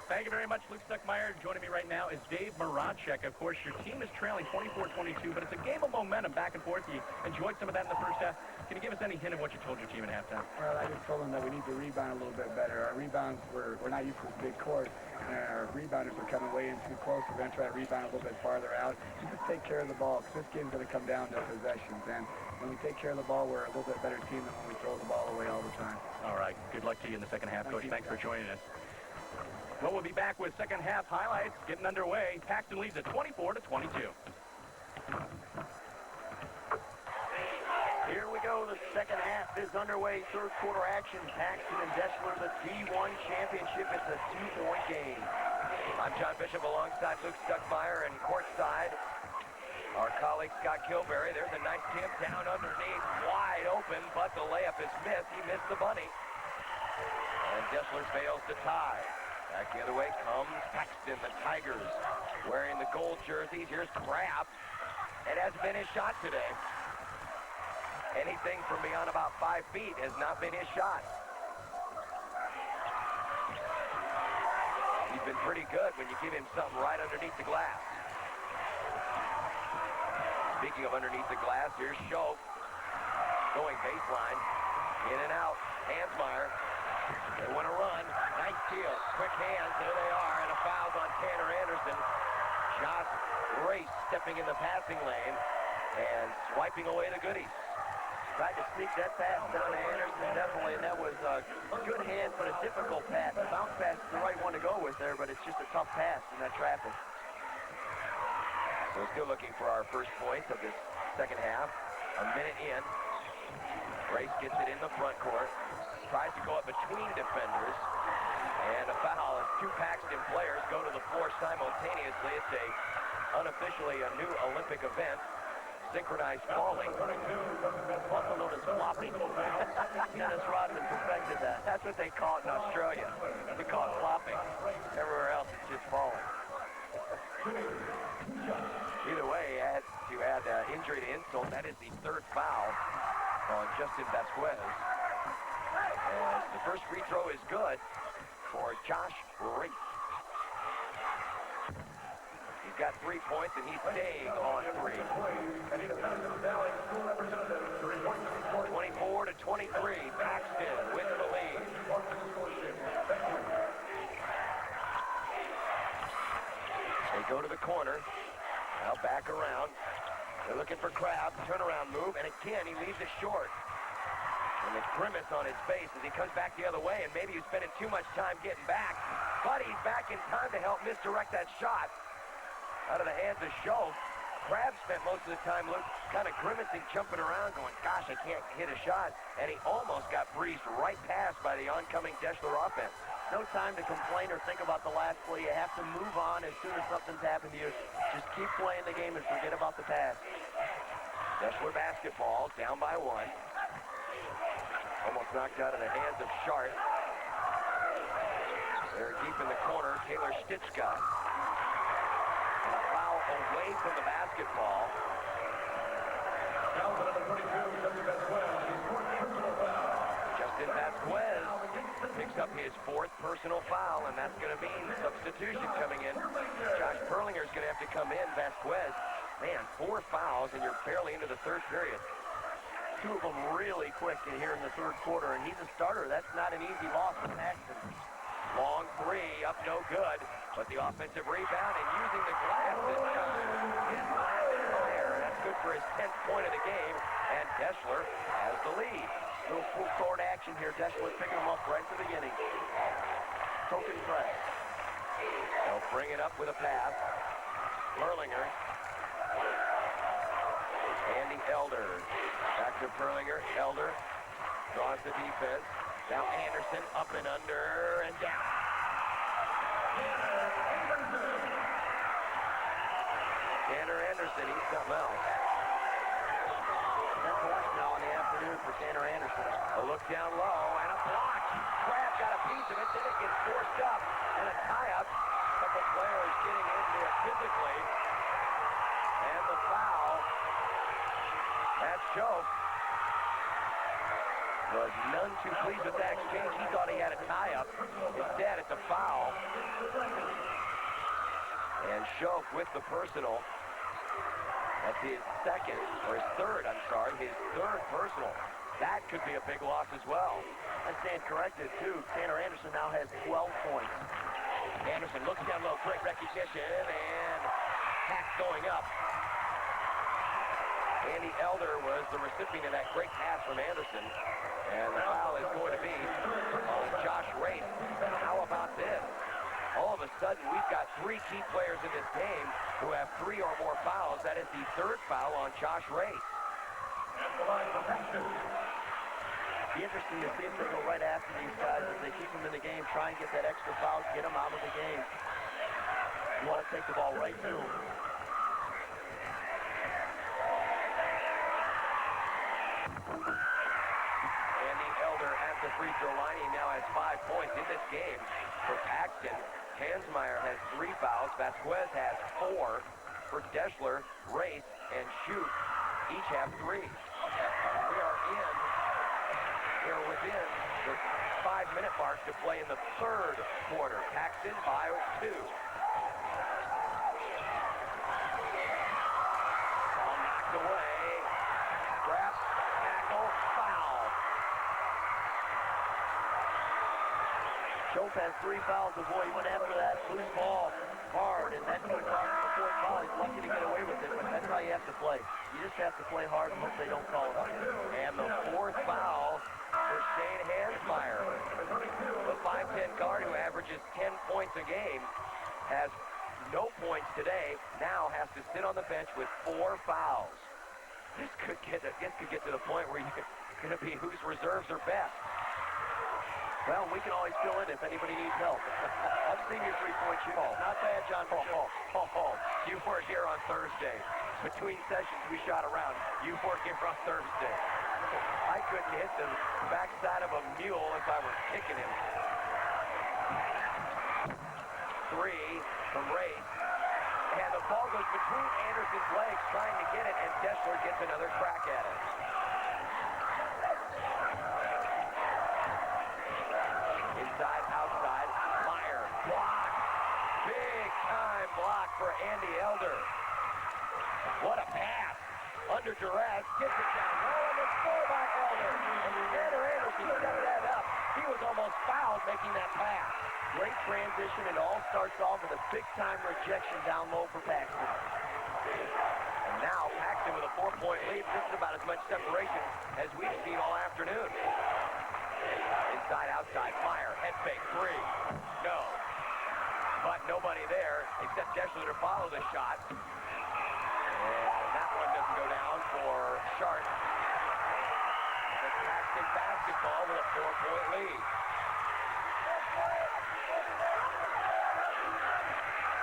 Thank you very much, Luke Stuckmeyer. Joining me right now is Dave Moravchik. Of course, your team is trailing 24-22, but it's a game of momentum back and forth. You enjoyed some of that in the first half. Can you give us any hint of what you told your team at halftime? Well, I just told them that we need to rebound a little bit better. Our rebounds, we're not used to this big court, and our rebounders are coming way in too close. We're going to try to rebound a little bit farther out. Just take care of the ball, because this game's going to come down to possessions. And when we take care of the ball, we're a little bit better team than when we throw the ball away all the time. All right. Good luck to you in the second half, Coach. Thanks for joining us. Well, we'll be back with second half highlights getting underway. Paxton leads at 24-22. Here we go. The second half is underway. Third quarter action. Paxton and Deshler, the D1 championship. It's a 2-point game. I'm John Bishop alongside Luke Stuckmeyer, and courtside, our colleague Scott Kilbury. There's a nice tip down underneath, wide open, but the layup is missed. He missed the bunny. And Deshler fails to tie. Back the other way comes Paxton, the Tigers, wearing the gold jerseys. Here's Kraft. It hasn't been his shot today. Anything from beyond about 5 feet has not been his shot. He's been pretty good when you give him something right underneath the glass. Speaking of underneath the glass, here's Schultz going baseline, in and out. Hansmeyer. They want to run. Nice steal. Quick hands. There they are. And a foul on Tanner Anderson. Josh Race stepping in the passing lane and swiping away the goodies. Tried to sneak that pass down to Anderson, definitely, and that was a good hand, but a difficult pass. The bounce pass is the right one to go with there, but it's just a tough pass in that traffic. So still looking for our first points of this second half. A minute in. Race gets it in the front court. Tries to go up between defenders. And a foul as 2 Paxton players go to the floor simultaneously. It's unofficially a new Olympic event. Synchronized falling. Also known as flopping. Dennis Rodman perfected that. That's what they call it in Australia. They call it flopping. Everywhere else it's just falling. Either way, to add injury to insult, that is the 3rd foul on Justin Vasquez. As the first free throw is good for Josh Race. He's got 3 points, and he's staying on 3. 24-23, Paxton with the lead. go to the corner. Now back around. They're looking for Crab. Turnaround move. And again, he leaves it short. And the grimace on his face as he comes back the other way. And maybe he's spending too much time getting back. But he's back in time to help misdirect that shot. Out of the hands of Schoaf. Crab spent most of the time kind of grimacing, jumping around, going, gosh, I can't hit a shot. And he almost got breezed right past by the oncoming Deshler offense. No time to complain or think about the last play. You have to move on as soon as something's happened to you. Just keep playing the game and forget about the past. Deshler basketball, down by 1. Almost knocked out of the hands of Sharp. They're deep in the corner, Taylor Stichka. And a foul away from the basketball. Foul number 22, Justin Vasquez. His fourth personal foul. Justin Vasquez picks up his 4th personal foul, and that's going to mean substitution coming in. Josh Perlinger's going to have to come in. Vasquez, man, 4 fouls, and you're barely into the 3rd period. 2 of them really quick in here in the 3rd quarter, and he's a starter. That's not an easy loss for Paxton. Long 3, up no good, but the offensive rebound and using the glass this time is Meyer. That's good for his 10th point of the game, and Deshler has the lead. Little full court action here. Deshler picking them up right at the beginning. Token press. They'll bring it up with a pass. Perlinger. Andy Elder. Back to Perlinger. Elder draws the defense. Now Anderson up and under and down. Tanner Anderson, he's something else. That's left now in the afternoon for Tanner Anderson. A look down low and a block. Crab got a piece of it, then it gets forced up and a tie-up. A couple players getting in there physically. And the foul. That's Schoaf. Was none too pleased with that exchange. He thought he had a tie-up. Instead, it's a foul. And Schoaf with the personal. That's his 2nd, or his 3rd, I'm sorry, his 3rd personal. That could be a big loss as well. I stand corrected, too. Tanner Anderson now has 12 points. Anderson looks down low, great recognition, and pass going up. Andy Elder was the recipient of that great pass from Anderson. And the foul is going to be on Josh Race. How about this? All of a sudden, we've got 3 key players in this game who have 3 or more fouls. That is the 3rd foul on Josh Race. At the line for Paxton. Be interesting to see if they go right after these guys. If they keep them in the game, try and get that extra foul, get them out of the game. You want to take the ball right to them. The free throw line. He now has 5 points in this game for Paxton. Hansmeyer has 3 fouls. Vasquez has 4. For Deshler, Race, and Shoot each have 3. We're within the 5-minute mark to play in the 3rd quarter. Paxton by 2. Ball knocked away. Grab, tackle, foul. Schoaf has 3 fouls, and boy, he went after that loose ball hard, and that could cost the 4th foul. He's lucky to get away with it, but that's how you have to play. You just have to play hard and hope they don't call it on you. And the 4th foul for Shane Hansmeyer. The 5'10" guard who averages 10 points a game has no points today, now has to sit on the bench with 4 fouls. This could get to the point where you're going to be whose reserves are best. Well, we can always fill in if anybody needs help. I've seen your 3-point shoot. Not bad, John. You were here on Thursday. Between sessions, we shot around. You were here on Thursday. I couldn't hit the backside of a mule if I was kicking him. 3 from Race. And the ball goes between Anderson's legs trying to get it, and Deshler gets another crack at it. Inside, outside, Meyer, block. Big time block for Andy Elder. What a pass. Under duress, gets it down low, and it's scored by Elder. And Tanner Anderson set that up. He was almost fouled making that pass. Great transition, and all starts off with a big-time rejection down low for Paxton. And now Paxton with a 4-point lead. This is about as much separation as we've seen all afternoon. Inside, outside, fire, head fake, three. No. But nobody there except Deshler to follow the shot. And that one doesn't go down for Sharp. The Paxton basketball with a 4-point lead.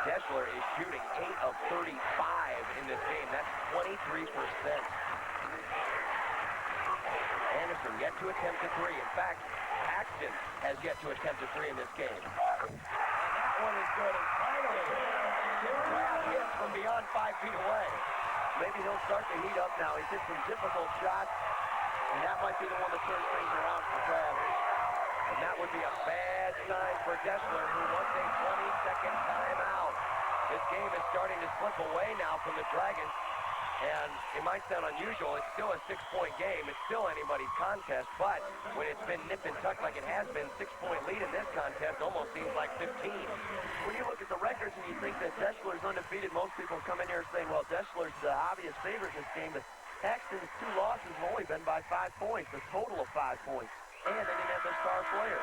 Deshler is shooting 8 of 35 in this game. That's 23%. Anderson yet to attempt a three. In fact, Paxton has yet to attempt a three in this game. And that one is good. And finally, Graham hits from beyond 5 feet away. Maybe he'll start to heat up now. He's hit some difficult shots, and that might be the one that turns things around for Krabs. And that would be a bad sign for Deshler, who wants a 20-second timeout. This game is starting to slip away now from the Dragons. And it might sound unusual, it's still a 6-point game. It's still anybody's contest, but when it's been nip and tuck like it has been, 6-point lead in this contest almost seems like 15. When you look at the records and you think that Deshler's undefeated, most people come in here saying, well, Deshler's the obvious favorite in this game, but Paxton's 2 losses have only been by 5 points, a total of 5 points. And they didn't have their star player.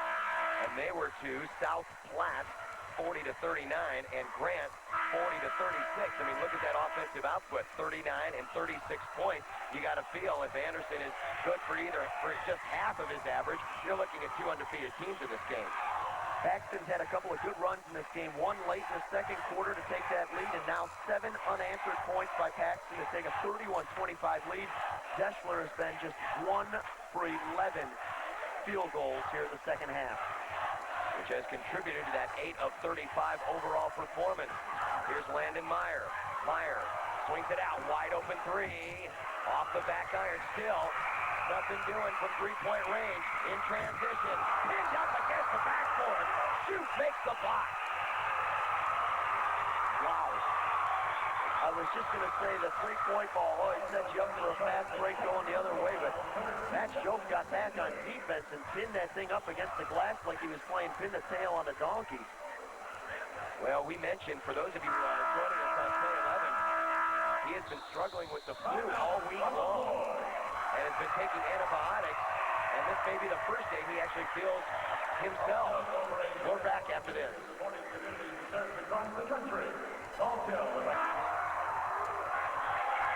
And they were to South Platte, 40-39, and Grant, 40-36. I mean, look at that offensive output, 39 and 36 points. You got to feel if Anderson is good for just half of his average, you're looking at 2 undefeated teams in this game. Paxton's had a couple of good runs in this game, one late in the second quarter to take that lead, and now 7 unanswered points by Paxton to take a 31-25 lead. Deshler has been just 1 for 11 field goals here in the second half, which has contributed to that 8 of 35 overall performance. Here's Landon Meyer. Meyer swings it out, wide open three, off the back iron, still nothing doing from 3-point range, in transition, pinned up against the backboard, shoot, makes the block. Wow. I was just going to say the 3-point ball always sets you up for a fast break going the other way, but Matt Schoch got back on defense and pinned that thing up against the glass like he was playing pin the tail on a donkey. Well, we mentioned, for those of you who are joining us on 10-11, he has been struggling with the flu all week long and has been taking antibiotics, and this may be the first day he actually feels himself. We're back after this.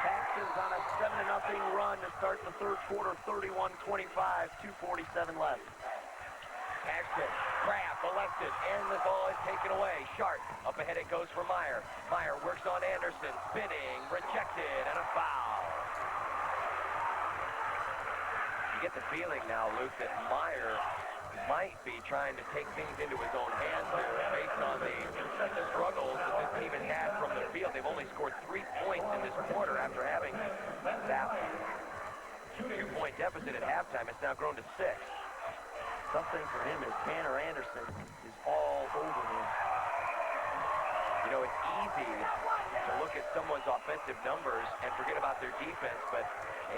Paxton's on a 7-0 run to start the third quarter, 31-25, 2:47 left. Paxton, Kraft, molested, and the ball is taken away. Sharp, up ahead it goes for Meyer. Meyer works on Anderson, spinning, rejected, and a foul. You get the feeling now, Luke, that Meyer might be trying to take things into his own hands here based on the struggles that this team has had from the field. They've only scored 3 points in this quarter after having that 2-point deficit at halftime. It's now grown to 6. Something for him is Tanner Anderson is all over him. You know, it's easy to look at someone's offensive numbers and forget about their defense, but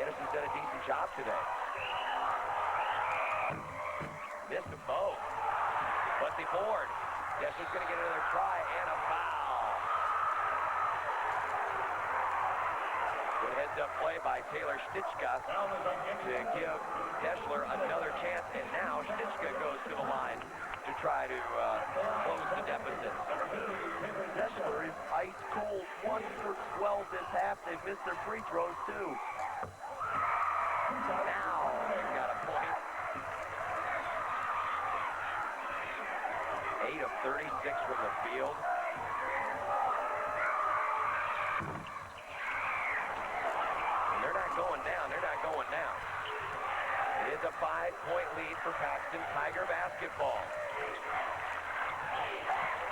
Anderson's done a decent job today. Missed them both. But the board. Deshler's going to get another try and a foul. Good heads-up play by Taylor Stichka to give Deshler another chance, and now Stichka goes to the line to try to close the deficit. Deshler is ice cold, 1 for 12 this half. They've missed their free throws too. Now they've got a point. 8 of 36 from the field. And they're not going down. They're not going down. It is a 5-point lead for Paxton Tiger basketball.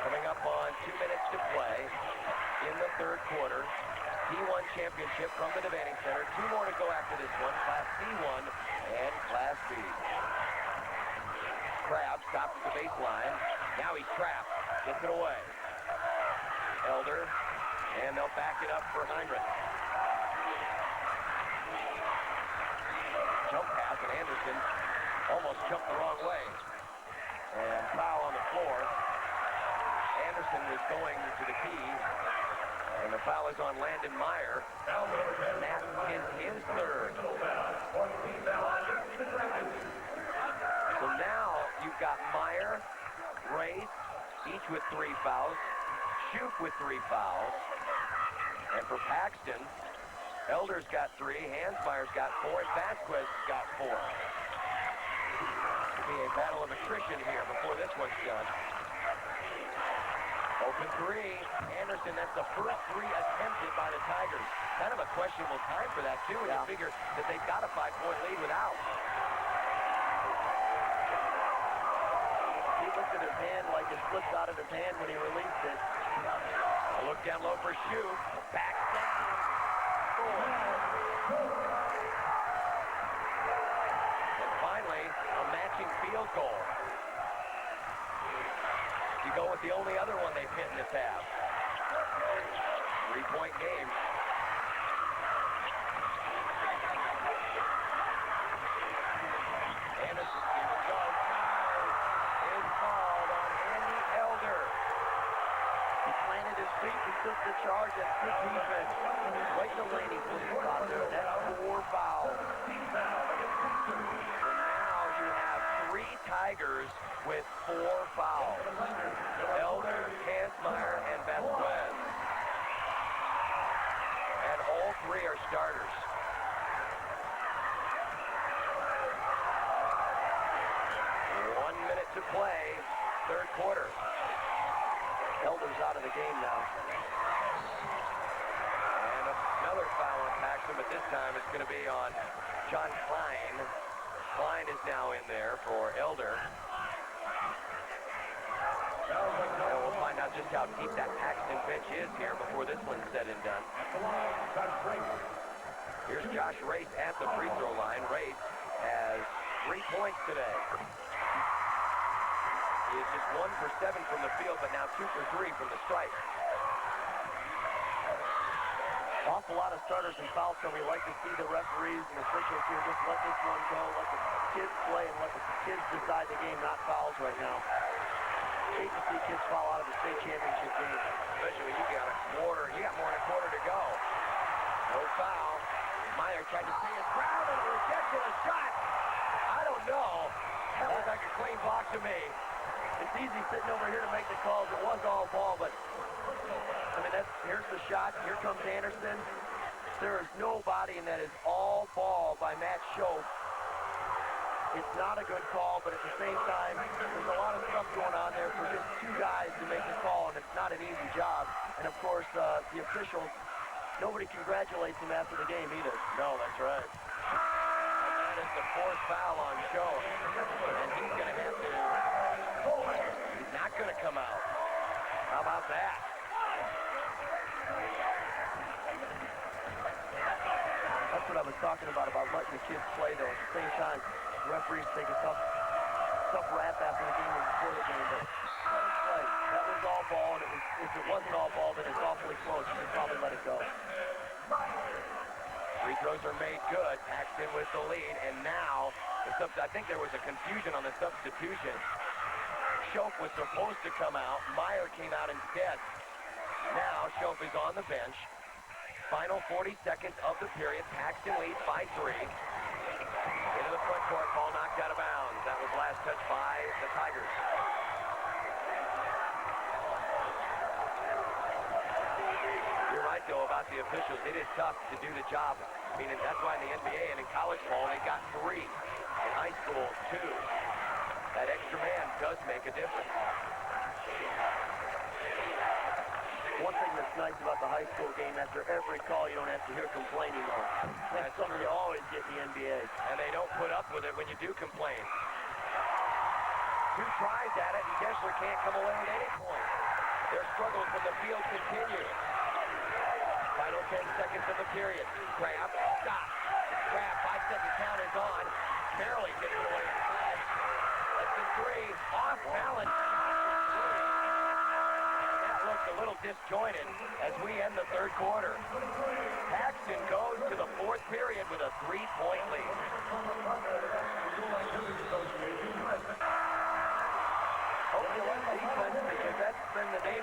Coming up on 2 minutes to play in the third quarter. D1 championship from the Devaney Center. 2 more to go after this one. Class C1 and Class B. Krabs stops at the baseline. Now he's trapped. Gets it away. Elder. And they'll back it up for Heinrich. Jump pass, and Anderson almost jumped the wrong way. And foul on the floor. Anderson was going to the key, and the foul is on Landon Meyer. And that is his third. So now you've got Meyer, Race, each with 3 fouls. Shoup with 3 fouls. And for Paxton, Elder's got 3, Hansmeyer's got 4, and Vasquez has got 4. It'll be a battle of attrition here before this one's done. Open 3, Anderson, that's the first 3 attempted by the Tigers. Kind of a questionable time for that, too, and you figure that they've got a 5-point lead without. He looked at his hand like it slipped out of his hand when he released it. A look down low for Shoup. Paxton. And finally, a matching field goal. You go with the only other one they've hit in this half. 3-point game. Anderson, here we go. Foul is called on Andy Elder. He planted his feet and took the charge. That's good defense. Right in the lane, he put his out there. That's 4 fouls. So now you have 3 Tigers with 4 fouls. Elder, Hansmeyer, and Vasquez. And all 3 are starters. To play, third quarter. Elder's out of the game now. And another foul on Paxton, but this time it's going to be on John Klein. Klein is now in there for Elder. And we'll find out just how deep that Paxton bench is here before this one's said and done. Here's Josh Race at the free throw line. Race has 3 points today. He is just 1 for 7 from the field, but now 2 for 3 from the stripe. Awful lot of starters in foul trouble. We like to see the referees and officials here just let this one go, let the kids play, and let the kids decide the game, not fouls right now. Hate to see kids foul out of the state championship game. Especially when you got more than a quarter to go. No foul. Meyer tried to see his crowd and rejected a shot. I don't know. That looked like a clean block to me. It's easy sitting over here to make the calls. It was all ball, but I mean, here's the shot. Here comes Anderson. There is nobody, and that is all ball by Matt Shoup. It's not a good call, but at the same time, there's a lot of stuff going on there for just 2 guys to make the call, and it's not an easy job. And of course, the officials, nobody congratulates him after the game either. No, that's right. That is the 4th foul on Shoup, and he's going to have to. He's not going to come out. How about that? That's what I was talking about letting the kids play, though. At the same time, referees take a tough rap after the game and before the game, but let it play. That was all ball, and if it wasn't all ball, then it's awfully close. You should probably let it go. Free throws are made good. Paxton with the lead, and now I think there was a confusion on the substitution. Shoup was supposed to come out. Meyer came out instead. Now Shoup is on the bench. Final 40 seconds of the period. Paxton leads by 3. Into the front court. Ball knocked out of bounds. That was last touch by the Tigers. You're right, though, about the officials. It is tough to do the job. I mean, that's why in the NBA and in college ball, they got 3. In high school, 2. That extra man does make a difference. One thing that's nice about the high school game, after every call, you don't have to hear complaining on. That's something you always get in the NBA. And they don't put up with it when you do complain. 2 tries at it, and Deshler can't come away with any points. Their struggles from the field continue. Final 10 seconds of the period. Grab, stop. Grab, 5-second count is on. Barely gets it away inside. Less than 3. Off balance. That looks a little disjointed as we end the third quarter. Paxton goes to the 4th period with a 3-point lead. Hope you like defense, because that's been the name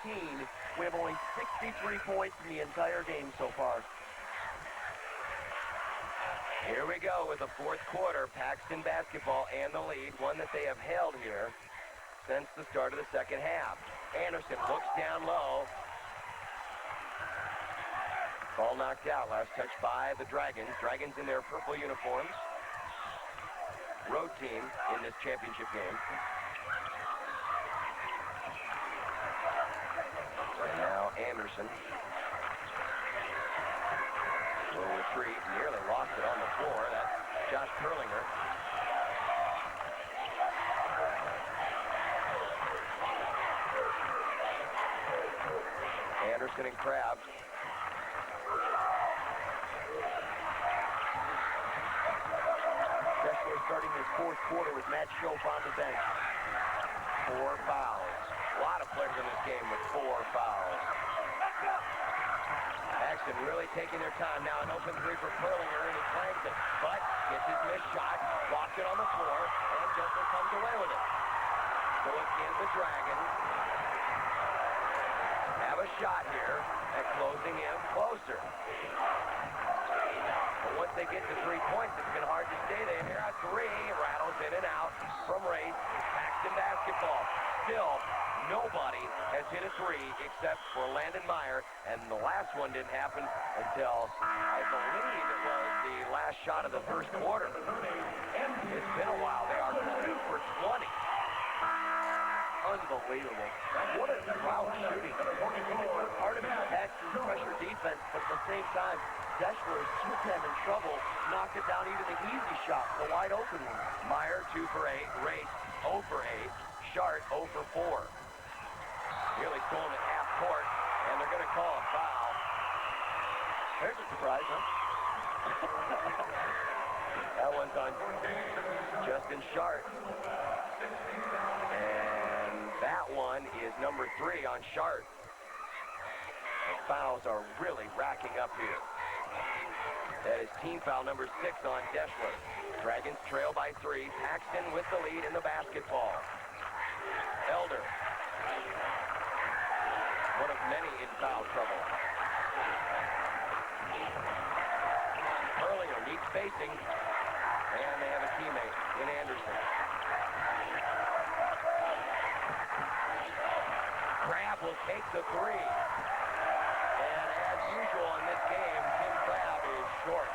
We have only 63 points in the entire game so far. Here we go with the fourth quarter. Paxton basketball and the lead, one that they have held here since the start of the second half. Anderson looks down low. Ball knocked out. Last touch by the Dragons. Dragons in their purple uniforms. Road team in this championship game. And now Anderson will retreat. Nearly lost it on the floor. That's Josh Perlinger. Anderson and Krabs. Deshler starting his fourth quarter with Matt Schoaf on the bench. 4 fouls. A lot of players in this game with 4 fouls. Paxton really taking their time. Now an open three for Perlinger, and he clanks it. But gets his missed shot, locked it on the floor, and Deshler comes away with it. So again, the Dragons have a shot here at closing in closer. But once they get to 3 points, it's been hard to stay there. Here at 3, rattles in and out from Race. Paxton basketball. Still, nobody has hit a 3 except for Landon Meyer, and the last one didn't happen until, I believe it was the last shot of the first quarter. It's been a while. They are 2 for 20. Unbelievable. What a drought shooting. Part of it is Paxton's pressure defense, but at the same time, Deshler is just having trouble knocking down even the easy shot, the wide open one. Meyer 2 for 8, Race 0 for 8, Shart 0 for 4. Nearly stolen at half court, and they're going to call a foul. There's a surprise, huh? That one's on Justin Shart. And that one is number 3 on Shart. The fouls are really racking up here. That is team foul number 6 on Deshler. Dragons trail by 3. Paxton with the lead in the basketball. Elder. One of many in foul trouble. Perlinger needs spacing. And they have a teammate in Anderson. Crab will take the 3. And as usual in this game, Tim Crab is short.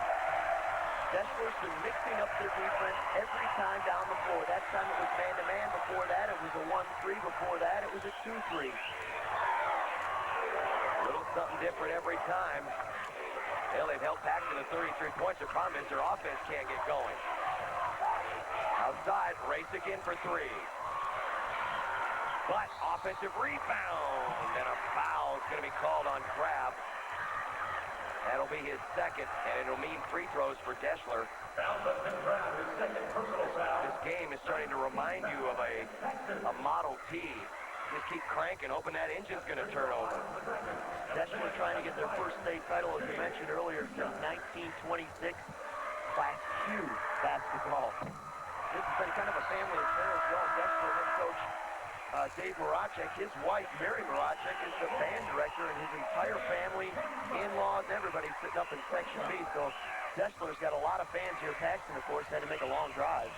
Deshler's been mixing up their defense every time down the floor. That time it was man-to-man. Before that, it was a 1-3. Before that, it was a 2-3. A little something different every time. Hell, they've held Paxton to 33 points. The problem is their offense can't get going. Outside, Race again for 3. But offensive rebound. And a foul is going to be called on Crab. That'll be his second, and it'll mean free throws for Deshler. This game is starting to remind you of a Model T. Just keep cranking, hoping that engine's going to turn over. Deshler trying to get their first state title, as you mentioned earlier, since 1926. Class Q basketball. This has been kind of a family affair as well. Deshler head coach Dave Maracek, his wife Mary Maracek is the band director, and his entire family, in-laws, everybody's sitting up in Section B. So Deshler's got a lot of fans here. Paxton, of course, had to make a long drive.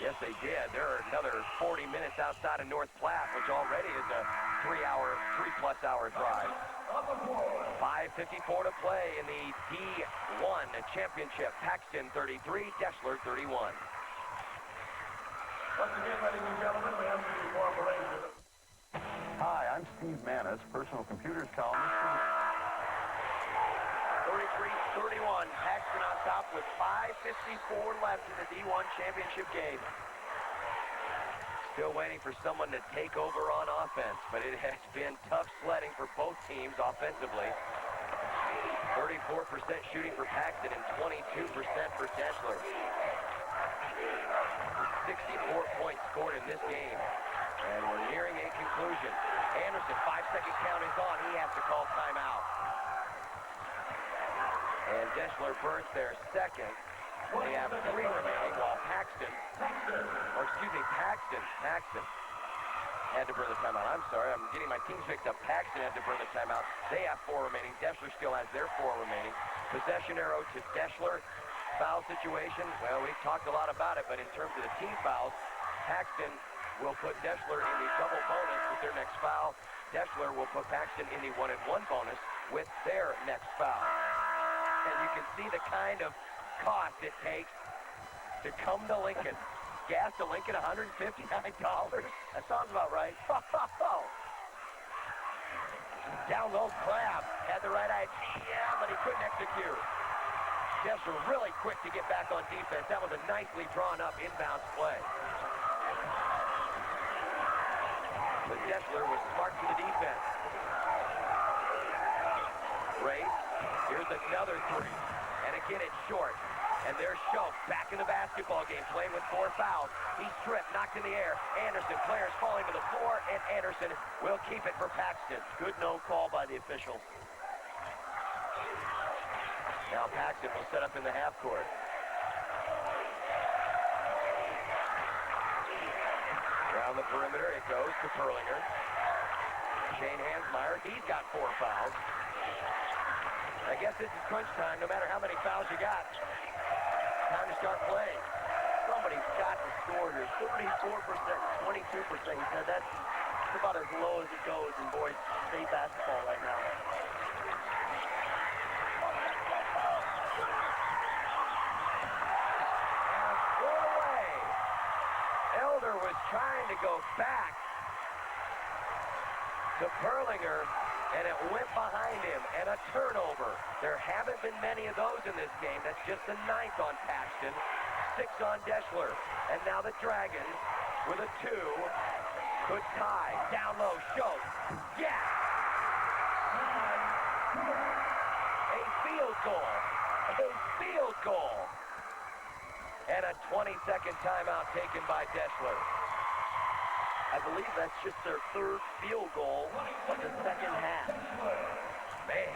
Yes, they did. They're another 40 minutes outside of North Platte, which already is a 3-plus hour drive. 5:54 to play in the D1 championship. Paxton 33, Deshler 31. Once again, ladies and gentlemen, we ask you to cooperate with us. Hi, I'm Steve Manis, personal computers columnist. 33-31. Paxton on top with 5:54 left in the D1 championship game. Still waiting for someone to take over on offense, but it has been tough sledding for both teams offensively. 34% shooting for Paxton and 22% for Deshler. 64 points scored in this game, and we're nearing a conclusion. Anderson, 5-second count is on. He has to call timeout. And Deshler burns their second. They have 3 remaining while Paxton had to burn the timeout. I'm sorry, I'm getting my teams mixed up. Paxton had to burn the timeout. They have 4 remaining. Deshler still has their 4 remaining. Possession arrow to Deshler. Foul situation, well, we've talked a lot about it, but in terms of the team fouls, Paxton will put Deshler in the double bonus with their next foul. Deshler will put Paxton in the 1-and-1 bonus with their next foul. And you can see the kind of cost it takes to come to Lincoln. Gas to Lincoln, $159. That sounds about right. Down low, Crab had the right idea, but he couldn't execute. Deshler really quick to get back on defense. That was a nicely drawn up inbounds play. But Deshler was smart to the defense. Race, here's another 3. And again, it's short. And there's Schultz back in the basketball game, playing with 4 fouls. He's stripped, knocked in the air. Anderson, players falling to the floor, and Anderson will keep it for Paxton. Good no call by the officials. Now Paxton will set up in the half court. Around the perimeter, it goes to Perlinger. Shane Hansmeyer, he's got 4 fouls. I guess this is crunch time, no matter how many fouls you got. Time to start playing. Somebody's got to score here. 34%, 22%. He said that's about as low as it goes in boys state basketball right now. Was trying to go back to Perlinger, and it went behind him, and a turnover. There haven't been many of those in this game. That's just the 9th on Paxton, 6 on Deshler. And now the Dragons, with a 2, could tie. Down low, Schultz. Yes! A field goal. A field goal. And a 20-second timeout taken by Deshler. I believe that's just their 3rd field goal of the second half. Man.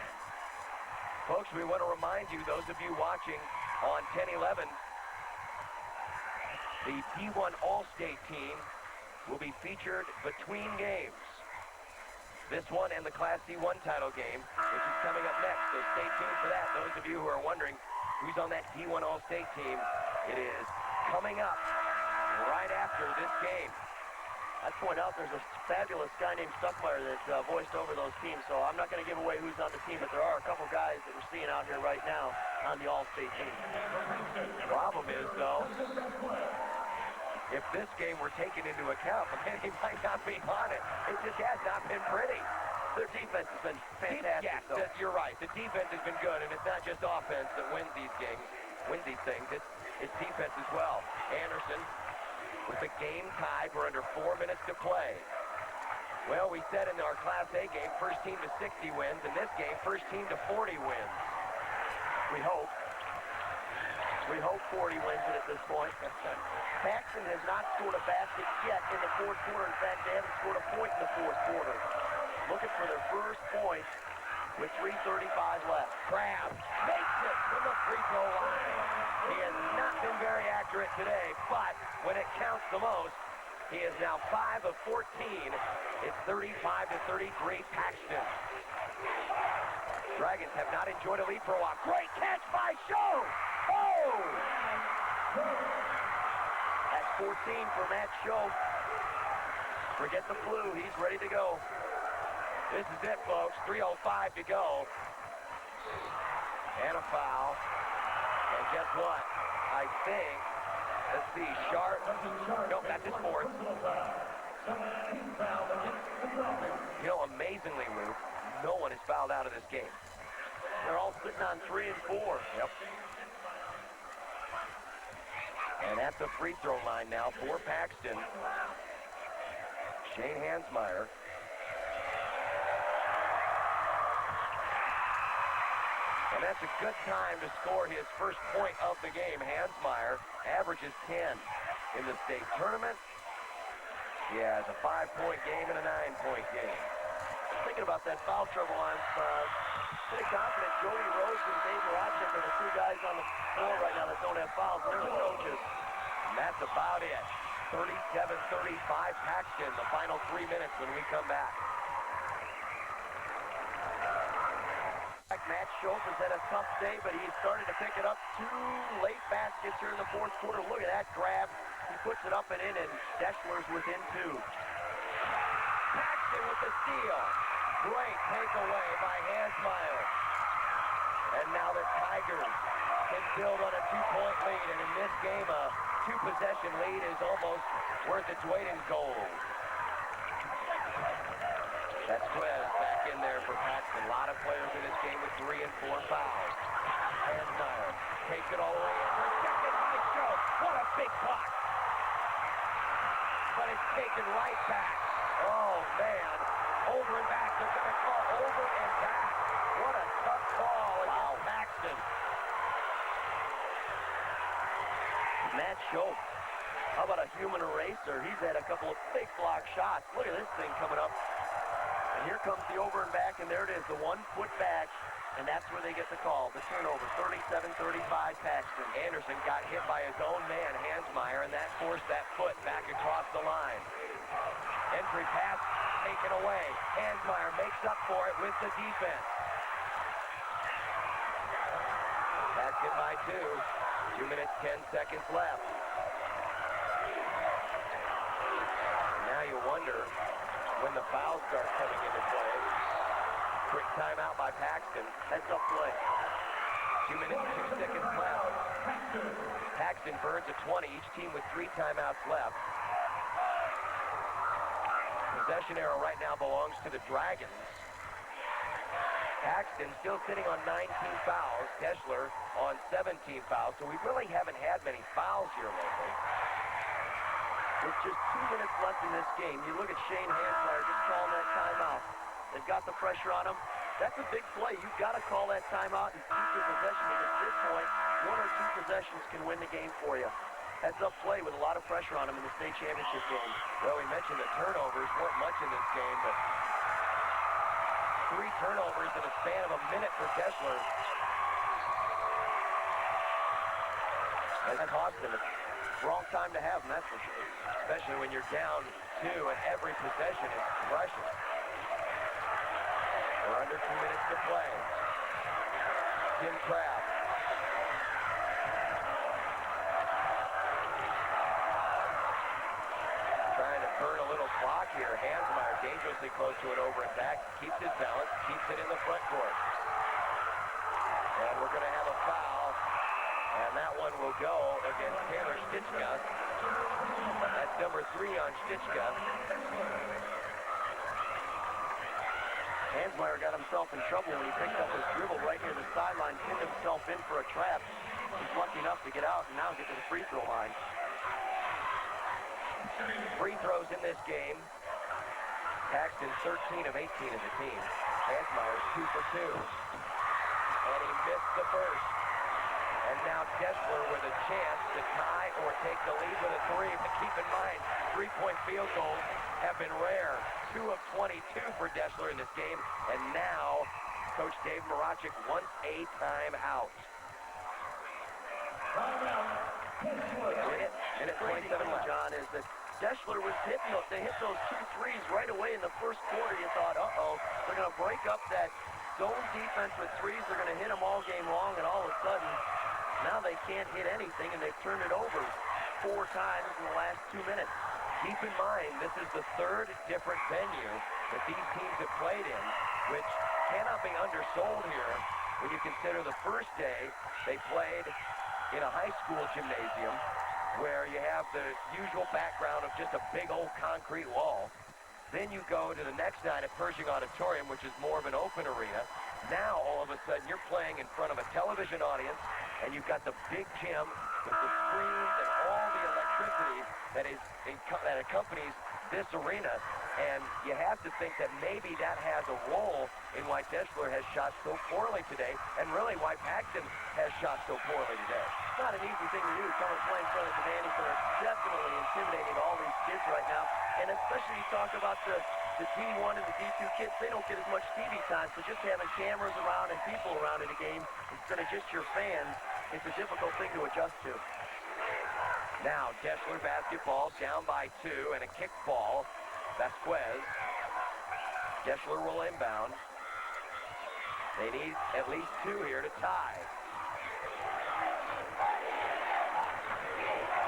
Folks, we want to remind you, those of you watching on 10-11, the D1 All-State team will be featured between games. This one and the Class D1 title game, which is coming up next. So stay tuned for that. Those of you who are wondering who's on that D1 All-State team, it is coming up right after this game. I'd point out there's a fabulous guy named Stuckmeyer that voiced over those teams, so I'm not going to give away who's on the team, but there are a couple guys that we're seeing out here right now on the All-State team. Problem is, though, if this game were taken into account, then he might not be on it. It just has not been pretty. Their defense has been fantastic. Yes, you're right. The defense has been good, and it's not just offense that wins these games, wins these things. It's defense as well. Anderson with the game tied. We're under 4 minutes to play. Well, we said in our Class A game, first team to 60 wins. In this game, first team to 40 wins. We hope. We hope 40 wins it at this point. Paxton has not scored a basket yet in the 4th quarter. In fact, they haven't scored a point in the 4th quarter. Looking for their first point with 3:35 left. Crab makes it from the free throw line. He has not been very accurate today, but when it counts the most, he is now 5 of 14. It's 35-33 Paxton. Dragons have not enjoyed a lead for a while. Great catch by Show! Oh! That's 14 for Matt Show. Forget the flu. He's ready to go. This is it, folks. 3:05 to go. And a foul. And guess what? I think, let's see, Sharp. Nope, that's his 4th. You know, amazingly, Luke, no one is fouled out of this game. They're all sitting on 3 and 4. Yep. And at the free throw line now for Paxton, Shane Hansmeyer. And that's a good time to score his first point of the game. Hansmeyer averages 10 in the state tournament. He has a 5-point game and a 9-point game. Thinking about that foul trouble, I'm pretty confident Jody Rose and Dave Moracek are the 2 guys on the floor right now that don't have fouls. They're the coaches. And that's about it. 37-35 Paxton, the final 3 minutes when we come back. Matt Schultz has had a tough day, but he's started to pick it up. 2 late baskets here in the fourth quarter. Look at that grab. He puts it up and in, and Deshler's within 2. Paxton with the steal. Great takeaway by Hansmeyer. And now the Tigers can build on a 2-point lead, and in this game, a 2-possession lead is almost worth its weight in gold. That's Quez back in there for Paxton. A lot of players in this game with 3 and 4 fouls. Hansmeyer takes it all the way in. Rejected by Joe. What a big block. But it's taken right back. Oh, man. Over and back. They're going to call over and back. What a tough call against Paxton. Matt Schultz. How about a human eraser? He's had a couple of big block shots. Look at this thing coming up. And here comes the over and back, and there it is, the 1 foot back, and that's where they get the call. The turnover, 37-35 Paxton. Anderson got hit by his own man, Hansmeyer, and that forced that foot back across the line. Entry pass taken away. Hansmeyer makes up for it with the defense. Basket by 2. 2 minutes, 10 seconds left. And now you wonder when the fouls start coming into play. Quick timeout by Paxton. That's up play. 2 minutes, 2 seconds left. Paxton burns a 20, each team with 3 timeouts left. Possession arrow right now belongs to the Dragons. Paxton still sitting on 19 fouls. Deshler on 17 fouls. So we really haven't had many fouls here lately. With just 2 minutes left in this game, you look at Shane Hansmeyer just calling that timeout. They've got the pressure on him. That's a big play. You've got to call that timeout and keep your possession. Because at this point, 1 or 2 possessions can win the game for you. That's up play with a lot of pressure on him in the state championship game. Well, we mentioned the turnovers weren't much in this game, but 3 turnovers in a span of a minute for Deshler. That's cost him. Wrong time to have them, that's for sure. Especially when you're down 2 and every possession is precious. We're under 2 minutes to play. Tim Kraft. Trying to burn a little clock here. Hansmeyer dangerously close to it over and back. Keeps his balance, keeps it in the front court. And we're going to have a foul. And that one will go against Taylor Stichka. That's number 3 on Stichka. Hansmeyer got himself in trouble when he picked up his dribble right near the sideline, pinned himself in for a trap. He's lucky enough to get out and now get to the free throw line. Free throws in this game. Paxton 13 of 18 as a team. Hansmeyer's 2 for 2. And he missed the first. And now Deshler with a chance to tie or take the lead with a 3. But keep in mind, 3-point field goals have been rare. 2 of 22 for Deshler in this game. And now, Coach Dave Marachik wants a timeout. Minute 27 left. John, is that Deshler was hitting those. They hit those 2 threes right away in the first quarter. You thought, uh-oh, they're going to break up that zone defense with 3s. They're going to hit them all game long, and all of a sudden, now they can't hit anything, and they've turned it over 4 times in the last 2 minutes. Keep in mind, this is the 3rd different venue that these teams have played in, which cannot be undersold here when you consider the first day they played in a high school gymnasium where you have the usual background of just a big old concrete wall. Then you go to the next night at Pershing Auditorium, which is more of an open arena. Now, all of a sudden, you're playing in front of a television audience, and you've got the big gym with the screens and all the electricity that accompanies this arena. And you have to think that maybe that has a role in why Deshler has shot so poorly today, and really why Paxton has shot so poorly today. It's not an easy thing to do, come and play in front of the Devaney, so it's definitely intimidating all these kids right now. And especially you talk about the D1 and the D2 kids, they don't get as much TV time, so just having cameras around and people around in the game instead of just your fans, it's a difficult thing to adjust to. Now, Deshler basketball down by 2 and a kick ball. Vasquez. Deshler will inbound. They need at least 2 here to tie.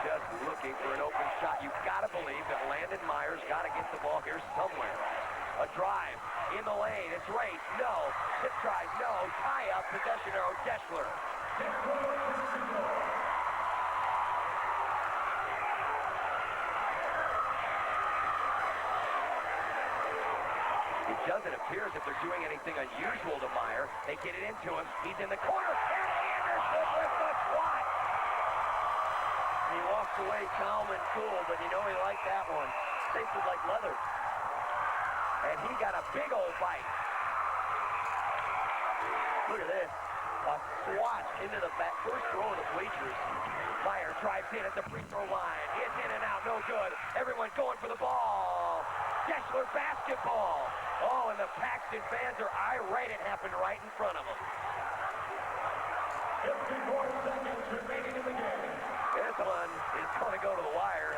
Just looking for an open shot. You've got to believe that Landon Myers got to get the ball here somewhere. A drive in the lane. It's right. No. Tip tries. No. Tie up. Possession arrow. Deshler. It doesn't appear as if they're doing anything unusual to Meyer. They get it into him. He's in the corner. And Anderson with the swat. He walks away calm and cool, but you know he liked that one. Tasted like leather. And he got a big old bite. Look at this. A swat into the back. First row of the bleachers. Meyer drives in at the free throw line. It's in and out. No good. Everyone going for the ball. Deshler basketball. Oh, and the Paxton fans are irate. It happened right in front of them. 54 seconds remaining in the game. This one is going to go to the wire.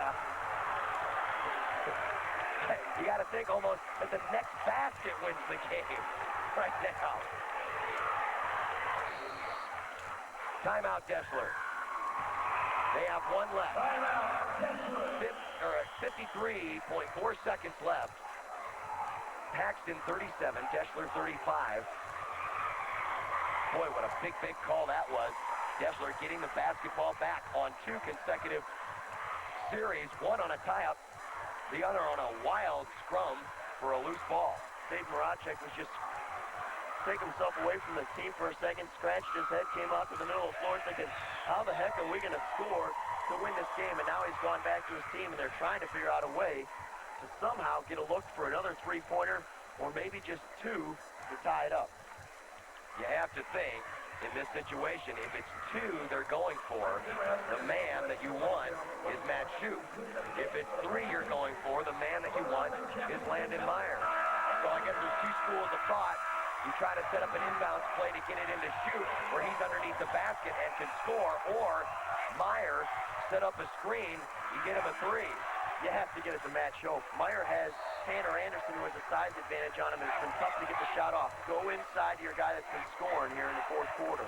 You got to think almost that the next basket wins the game right now. Timeout, Deshler. They have 1 left. Timeout, Deshler. 53.4 seconds left. Paxton 37, Deshler 35. Boy, what a big call that was. Deshler getting the basketball back on 2 consecutive series. One on a tie-up, the other on a wild scrum for a loose ball. Dave Moracek was just taking himself away from the team for a second, scratched his head, came out to the middle of the floor thinking, how the heck are we going to score to win this game? And now he's gone back to his team, and they're trying to figure out a way to somehow get a look for another 3-pointer, or maybe just 2 to tie it up. You have to think, in this situation, if it's 2 they're going for, the man that you want is Matt Shoup. If it's 3 you're going for, the man that you want is Landon Meyer. So I guess there's 2 schools of thought. You try to set up an inbounds play to get it into Shoup, where he's underneath the basket and can score, or Meyer set up a screen, you get him a 3. You have to get it to Matt Shoup. Meyer has Tanner Anderson, who has a size advantage on him, and it's been tough to get the shot off. Go inside to your guy that's been scoring here in the 4th quarter.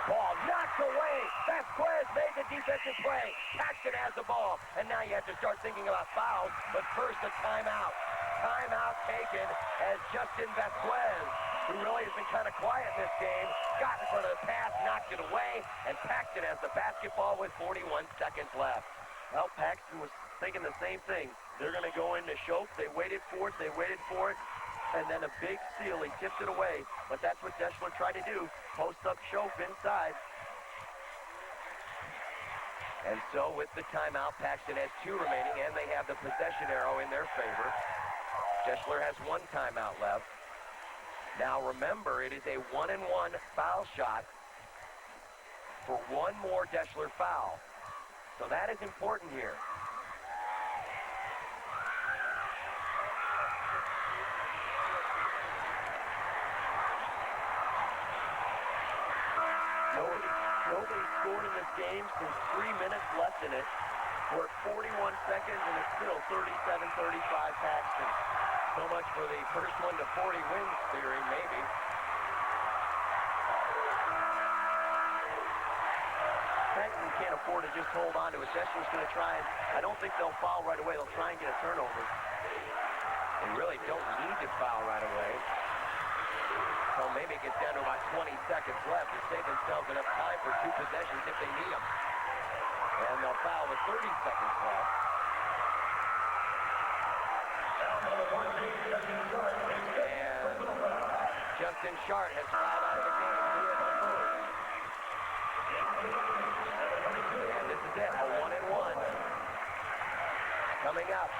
Ball knocked away. Vasquez made the defensive play. Paxton has the ball, and now you have to start thinking about fouls, but first a timeout. Timeout taken as Justin Vasquez, who really has been kind of quiet in this game, got in front of the pass, knocked it away, and Paxton has the basketball with 41 seconds left. Well, Paxton was thinking the same thing. They're going to go into Shoup. They waited for it, and then a big steal. He tipped it away, but that's what Deshler tried to do, post up Shoup inside. And so with the timeout, Paxton has 2 remaining, and they have the possession arrow in their favor. Deshler has 1 timeout left. Now remember, it is a 1-and-1 foul shot for 1 more Deshler foul. So that is important here. Nobody scored in this game since 3 minutes left in it. We're at 41 seconds, and it's still 37-35 Paxton. So much for the first 1 to 40 wins theory, maybe. Paxton can't afford to just hold on to it. Deshler's going to try, and I don't think they'll foul right away. They'll try and get a turnover. They really don't need to foul right away. So maybe it gets down to about 20 seconds left to save themselves enough time for 2 possessions if they need them. And they'll foul with 30 seconds left. And Justin Shart has fouled out of the game. And this is it, a 1-and-1. Coming up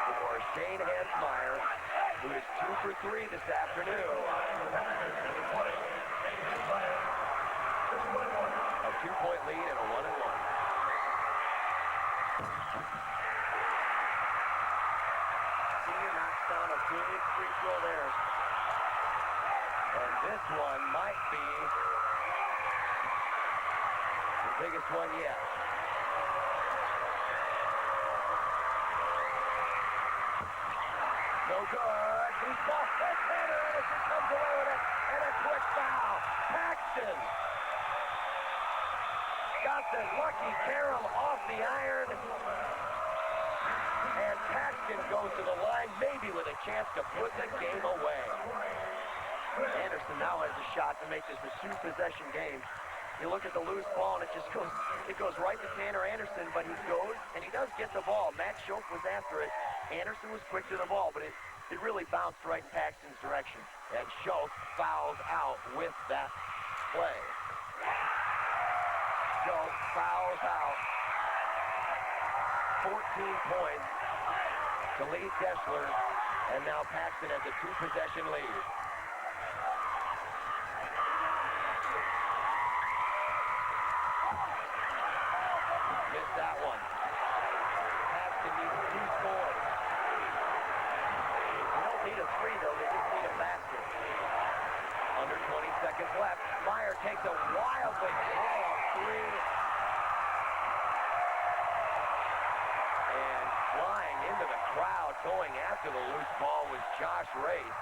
for Shane Hansmeyer, who is 2 for 3 this afternoon. A 2-point lead and a 1-and-1. Senior knocks down a big free throw there. And this one might be the Biggest one yet. No good. He's ball. And Tanner Anderson comes away with it. And a quick foul. Paxton got the lucky carom off the iron. And Paxton goes to the line, maybe with a chance to put the game away. Anderson now has a shot to make this a two-possession game. You look at the loose ball, and it goes right to Tanner Anderson, but he goes, and he does get the ball. Matt Schoch was after it. Anderson was quick to the ball, but it really bounced right in Paxton's direction. And Schoch fouls out with that play. Schoch fouls out. 14 points to lead Deshler, and now Paxton has a two-possession lead. Missed that one. Paxton needs 2 scores. They don't need a three, though. They just need a basket. Under 20 seconds left. Meyer takes a wildly long three. And flying into the crowd, going after the loose ball was Josh Race.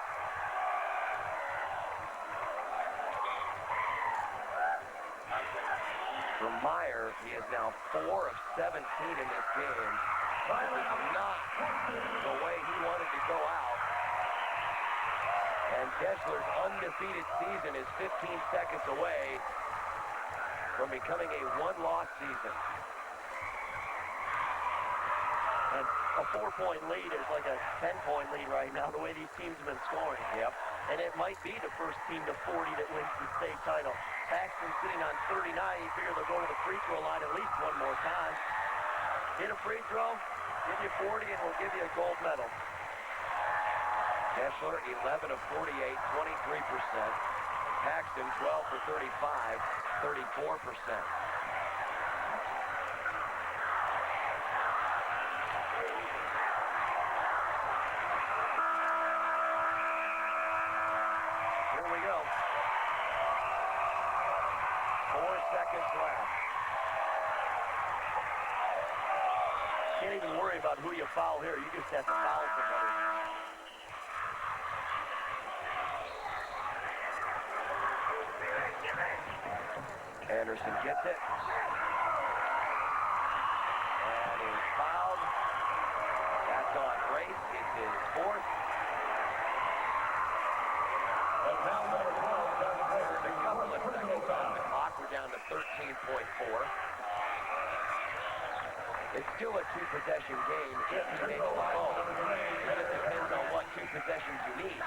For Meyer, he is now 4 of 17 in this game. Not the way he wanted to go out. And Deshler's undefeated season is 15 seconds away from becoming a one-loss season. And a 4-point lead is like a 10-point lead right now, the way these teams have been scoring. Yep. And it might be the first team to 40 that wins the state title. Paxton's sitting on 39. You figure they'll go to the free throw line at least one more time. Hit a free throw, give you 40, and we'll give you a gold medal. Deshler, 11 of 48, 23%. Paxton, 12 for 35, 34%. Here we go. 4 seconds left. Can't even worry about who you foul here. You just have to foul somebody. Anderson gets it. And he's fouled. That's on Race. It's his 4th. And now number 12 down the player. There's a couple of seconds on the clock. We're down to 13.4. It's still a two-possession game if he makes the ball. Then it depends on what 2 possessions you need.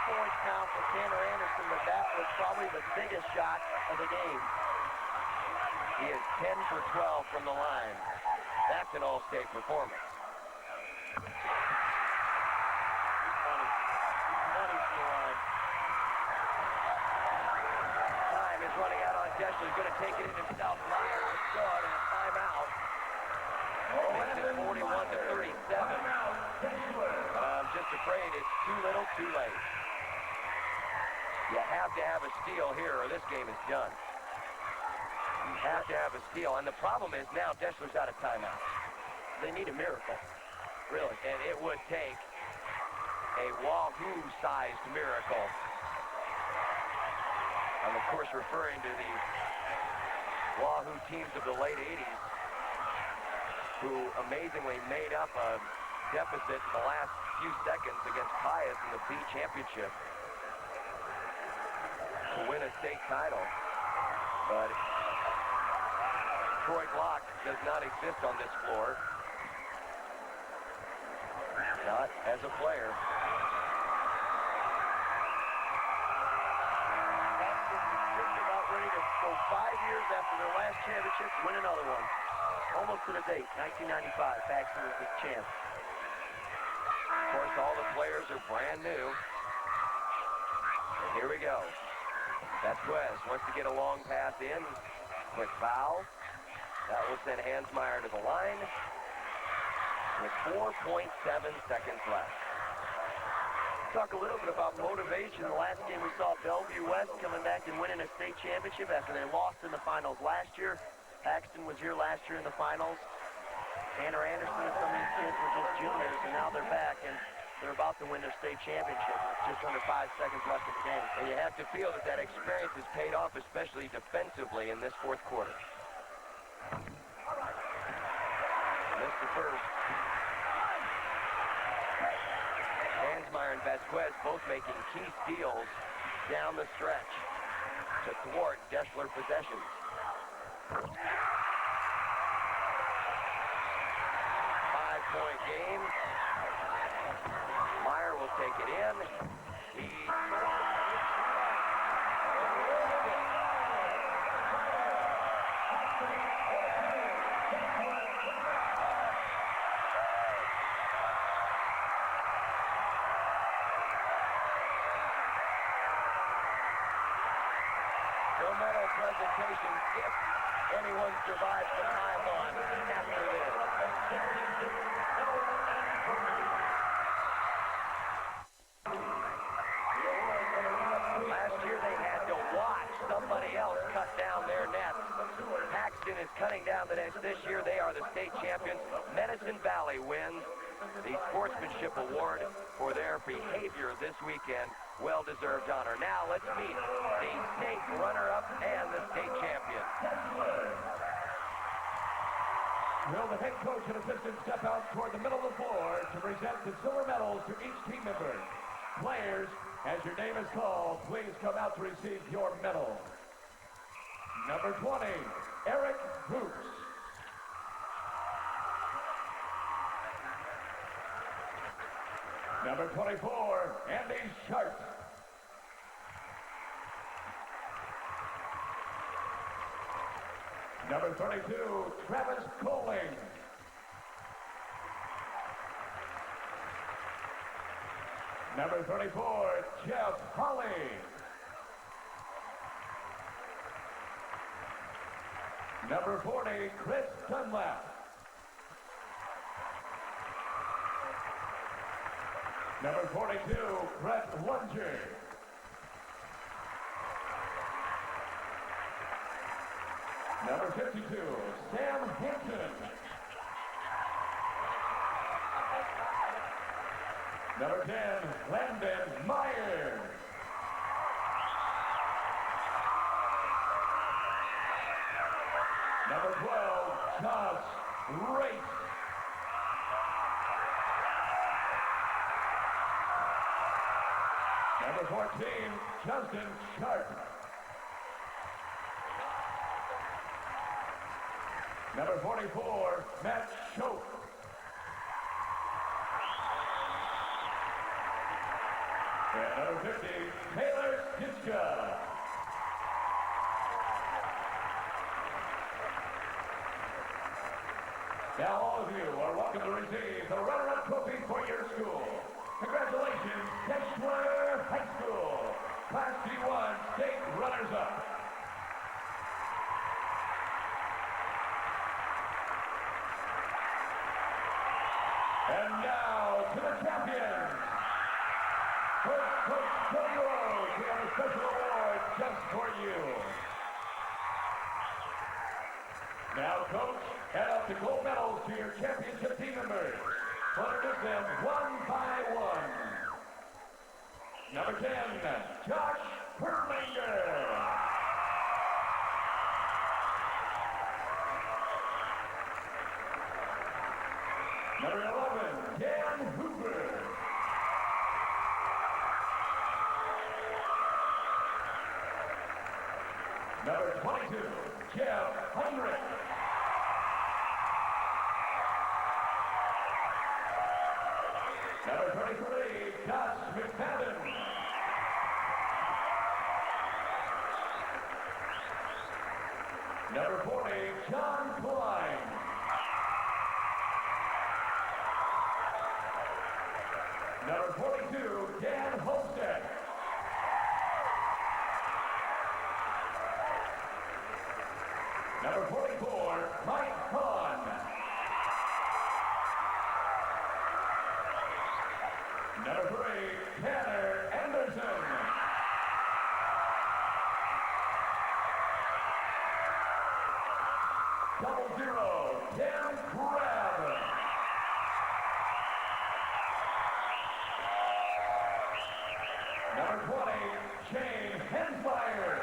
Points now for Tanner Anderson, but that was probably the biggest shot of the game. He is 10 for 12 from the line. That's an all-state performance. Time is running out on Deshler. He's going to take it in himself. Meyer is good, and a timeout. Makes it 41 to 37. I'm just afraid it's too little, too late. You have to have a steal here, or this game is done. You have to have a steal, and the problem is now Deshler's out of timeout. They need a miracle, really, and it would take a Wahoo-sized miracle. I'm, of course, referring to the Wahoo teams of the late 80s who amazingly made up a deficit in the last few seconds against Pius in the B championship to win a state title. But Troy Glock does not exist on this floor. Not as a player. Just about ready to go 5 years after their last championship, win another one. Almost to the date, 1995, Paxton was the champ. Of course, all the players are brand new. And here we go. Vasquez wants to get a long pass in. Quick foul. That will send Hansmeyer to the line with 4.7 seconds left. Talk a little bit about motivation. The last game we saw Bellevue West coming back and winning a state championship after they lost in the finals last year. Paxton was here last year in the finals. Tanner Anderson and some of these kids were just juniors, and now they're back, and they're about to win their state championship with just under 5 seconds left in the game. And you have to feel that that experience has paid off, especially defensively in this fourth quarter. Missed the first. Hansmeyer and Vasquez both making key steals down the stretch to thwart Deshler possessions. 5-point game. Meyer will take it in. Medal presentation if anyone survives the pylon after this. Last year they had to watch somebody else cut down their nets. Paxton is cutting down the nets this year. They are the state champions. Medicine Valley wins the Sportsmanship Award for their behavior this weekend. Well-deserved honor. Now let's meet the state runner-up and the state champion. Will the head coach and assistant step out toward the middle of the floor to present the silver medals to each team member? Players, as your name is called, please come out to receive your medal. Number 20, Eric Hoops. Number 24, Andy Sharp. Number 32, Travis Coling. Number 34, Jeff Holly. Number 40, Chris Dunlap. Number 42, Brett Lunger. Number 52, Sam Hinton. Number 10, Landon Myers. Number 12, Josh Race. Number 14, Justin Sharp. Number 44, Matt Schoch. And number 50, Taylor Stitchka. Now all of you are welcome to receive the runner-up trophy for your school. Congratulations, Deshler High School, Class D1 State Runners-Up. And now to the champions. First, Coach Tony Rose, we have a special award just for you. Now, Coach, head up the gold medals to your championship team members. Introduce them one by one. Number 10, Josh Perlinger. Number 11, Dan Hoover. Number 22, Jeff Heinrich. Number 23, Josh McFadden. Number 40, John Klein. Number 42, Dan Holstead. Number 44, Mike Tim Crabb. Number 20, Shane Hensmeyer.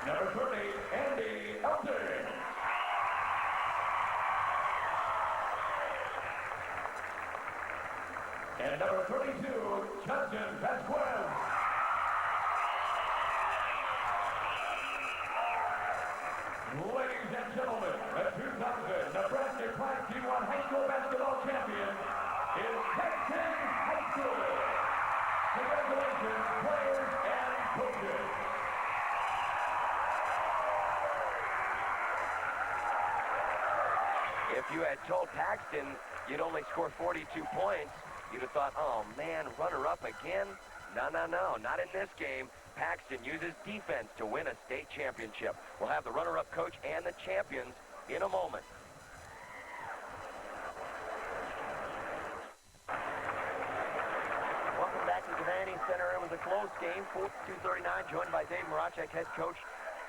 Number 30, Andy Elder. And number 32, Justin Vasquez. Ladies and gentlemen, the 2000 Nebraska Class D1 High School Basketball Champion is Paxton High School. Congratulations, players and coaches. If you had told Paxton you'd only score 42 points, you'd have thought, oh man, runner-up again? No, not in this game. Paxton uses defense to win a state championship. We'll have the runner-up coach and the champions in a moment. Welcome back to Devaney Center. It was a close game, 42-39, joined by Dave Maracek, head coach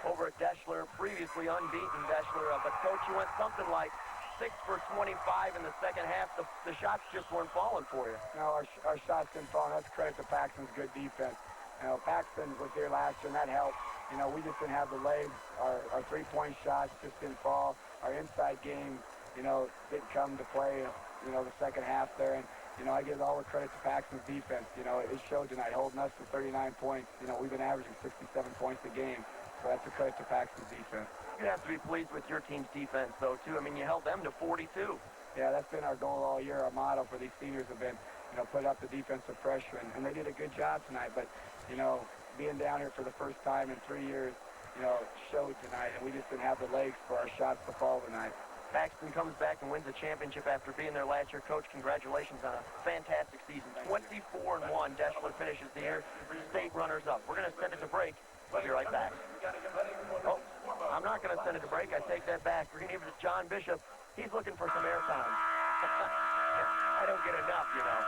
over at Deshler, previously unbeaten Deshler. But coach, you went something like 6 for 25 in the second half. The shots just weren't falling for you. No, our shots didn't fall, and that's credit to Paxton's good defense. You know, Paxton was here last year, and that helped. You know, we just didn't have the legs. Our three-point shots just didn't fall. Our inside game, you know, didn't come to play, you know, the second half there. And, you know, I give all the credit to Paxton's defense. You know, it showed tonight, holding us to 39 points. You know, we've been averaging 67 points a game. So that's a credit to Paxton's defense. You have to be pleased with your team's defense, though, too. I mean, you held them to 42. Yeah, that's been our goal all year. Our motto for these seniors have been, you know, put up the defensive pressure, and they did a good job tonight. But, you know, being down here for the first time in 3 years, you know, showed tonight, and we just didn't have the legs for our shots to fall tonight. Paxton comes back and wins the championship after being there last year. Coach, congratulations on a fantastic season. 24-1, Deshler finishes the year state runners-up. We're going to send it to break. We'll be right back. Oh, I'm not going to send it to break. I take that back. We're going to give it to John Bishop. He's looking for some airtime. I don't get enough, you know.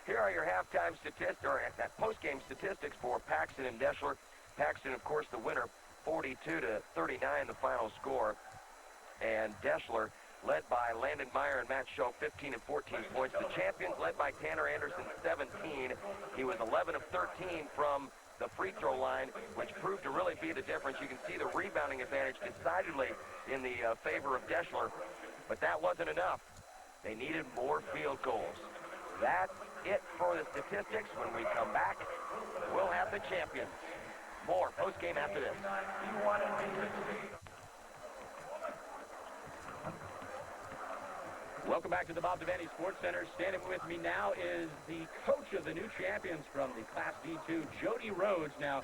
Here are your halftime statistics, or post-game statistics for Paxton and Deshler. Paxton, of course, the winner, 42-39, the final score. And Deshler, led by Landon Meyer and Matt Schoch, 15 and 14 points. The champions, led by Tanner Anderson, 17. He was 11 of 13 from the free throw line, which proved to really be the difference. You can see the rebounding advantage decidedly in the favor of Deshler, but that wasn't enough. They needed more field goals. That's it for the statistics. When we come back, we'll have the champions. More post-game after this. Welcome back to the Bob Devaney Sports Center. Standing with me now is the coach of the new champions from the Class D2, Jody Rhodes. Now,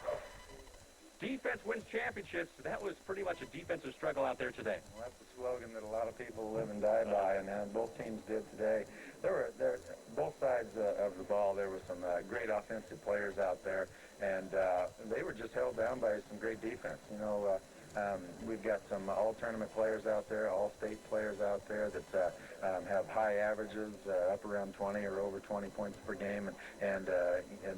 defense wins championships. That was pretty much a defensive struggle out there today. Well, that's a slogan that a lot of people live and die by, and both teams did today. There both sides of the ball. There were some great offensive players out there, and they were just held down by some great defense. You know, we've got some all-tournament players out there, all-state players out there that have high averages, up around 20 or over 20 points per game, and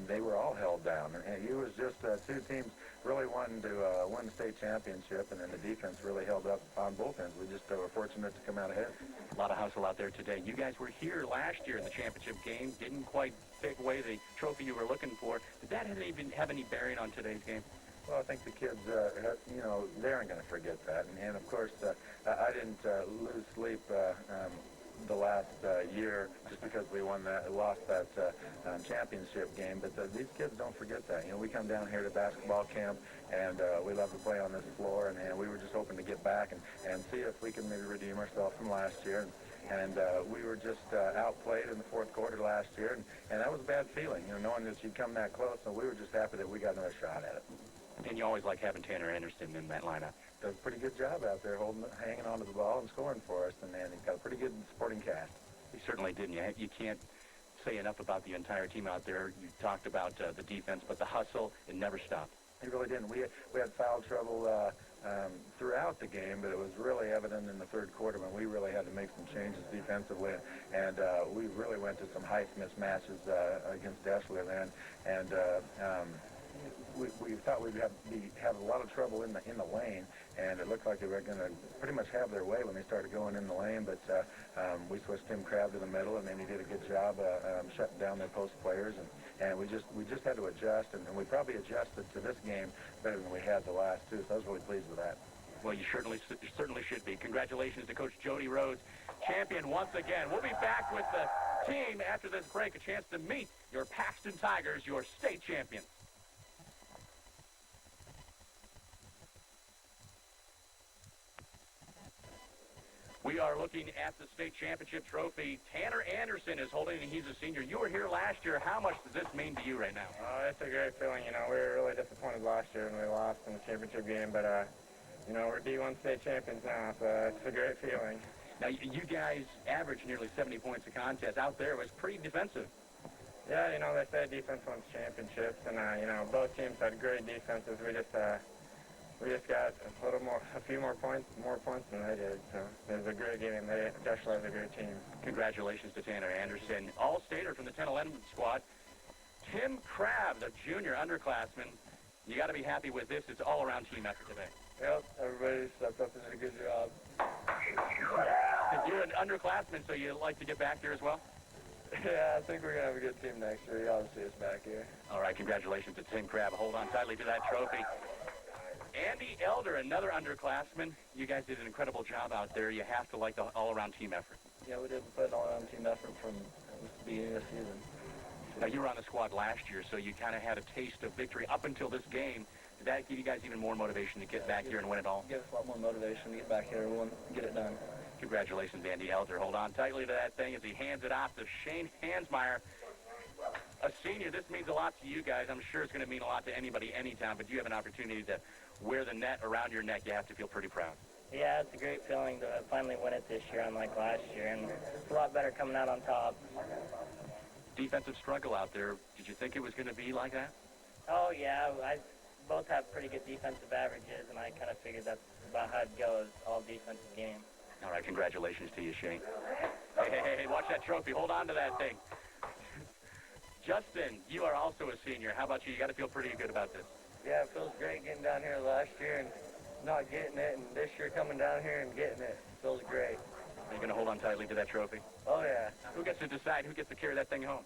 they were all held down. And it was just two teams really wanting to win the state championship, and then the defense really held up on both ends. We just were fortunate to come out ahead. A lot of hustle out there today. You guys were here last year in the championship game. Didn't quite take away the trophy you were looking for. Did that even have any bearing on today's game? Well, I think the kids, you know, they aren't going to forget that. And of course, I didn't lose sleep the last year just because we lost that championship game. But these kids don't forget that. You know, we come down here to basketball camp, and we love to play on this floor, and we were just hoping to get back and see if we can maybe redeem ourselves from last year. And we were just outplayed in the fourth quarter last year, and that was a bad feeling, you know, knowing that you'd come that close. So we were just happy that we got another shot at it. And you always like having Tanner Anderson in that lineup. Does a pretty good job out there hanging onto the ball and scoring for us, and he's got a pretty good supporting cast. He certainly didn't. You can't say enough about the entire team out there. You talked about the defense, but the hustle, it never stopped. It really didn't. We had foul trouble throughout the game, but it was really evident in the third quarter when we really had to make some changes defensively, and we really went to some height mismatches against Deshler then, and we thought we'd have a lot of trouble in the lane, and it looked like they were going to pretty much have their way when they started going in the lane. But we switched Tim Crabb to the middle, and then he did a good job shutting down their post players, and we just had to adjust, and we probably adjusted to this game better than we had the last two. So I was really pleased with that. Well, you certainly should be. Congratulations to Coach Jody Rhodes, champion once again. We'll be back with the team after this break, a chance to meet your Paxton Tigers, your state champions. We are looking at the state championship trophy. Tanner Anderson is holding it. He's a senior. You were here last year. How much does this mean to you right now? It's a great feeling. We were really disappointed last year when we lost in the championship game, but we're D1 state champions now, so it's a great feeling. Now, you guys averaged nearly 70 points a contest. Out there, it was pretty defensive. Yeah, they say defense wins championships, and both teams had great defenses. We just got a few more points than they did. So it was a great game. Deshler is a great team. Congratulations to Tanner Anderson, all-stater from the 10-11 squad. Tim Crabb, the junior underclassman. You got to be happy with this. It's all-around team effort today. Yep, everybody stepped up and did a good job. You're an underclassman, so you like to get back here as well? Yeah, I think we're going to have a good team next year. You ought to see us back here. All right, congratulations to Tim Crabb. Hold on tightly to that trophy. Andy Elder, another underclassman. You guys did an incredible job out there. You have to like the all-around team effort. Yeah, we did put an all-around team effort from the beginning of the season. Now, you were on the squad last year, so you kind of had a taste of victory up until this game. Did that give you guys even more motivation to get back here and win it all? Give us a lot more motivation to get back here and get it done. Congratulations, Andy Elder. Hold on tightly to that thing as he hands it off to Shane Hansmeyer. A senior, this means a lot to you guys. I'm sure it's going to mean a lot to anybody anytime, but you have an opportunity to wear the net around your neck. You have to feel pretty proud. Yeah, it's a great feeling to finally win it this year, unlike last year, and it's a lot better coming out on top. Defensive struggle out there. Did you think it was going to be like that? Oh, yeah. I both have pretty good defensive averages, and I kind of figured that's about how it goes, all defensive game. All right, congratulations to you, Shane. Hey, watch that trophy. Hold on to that thing. Justin, you are also a senior. How about you? You got to feel pretty good about this. Yeah, it feels great getting down here last year and not getting it, and this year coming down here and getting it. Feels great. Are you going to hold on tightly to that trophy? Oh, yeah. Who gets to decide who gets to carry that thing home?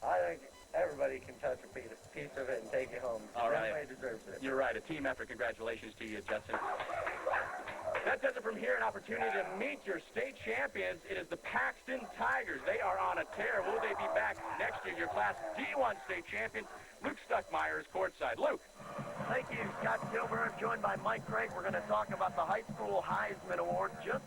I think everybody can touch a piece of it and take it home. All right. Everybody deserves it. You're right. A team effort. Congratulations to you, Justin. That does it from here. An opportunity to meet your state champions. It is the Paxton Tigers. They are on a tear. Will they be back next year? Your Class D1 state champions. Luke Stuckmeyer is courtside. Luke. Thank you, Scott Kilburn, joined by Mike Craig. We're going to talk about the high school Heisman Award just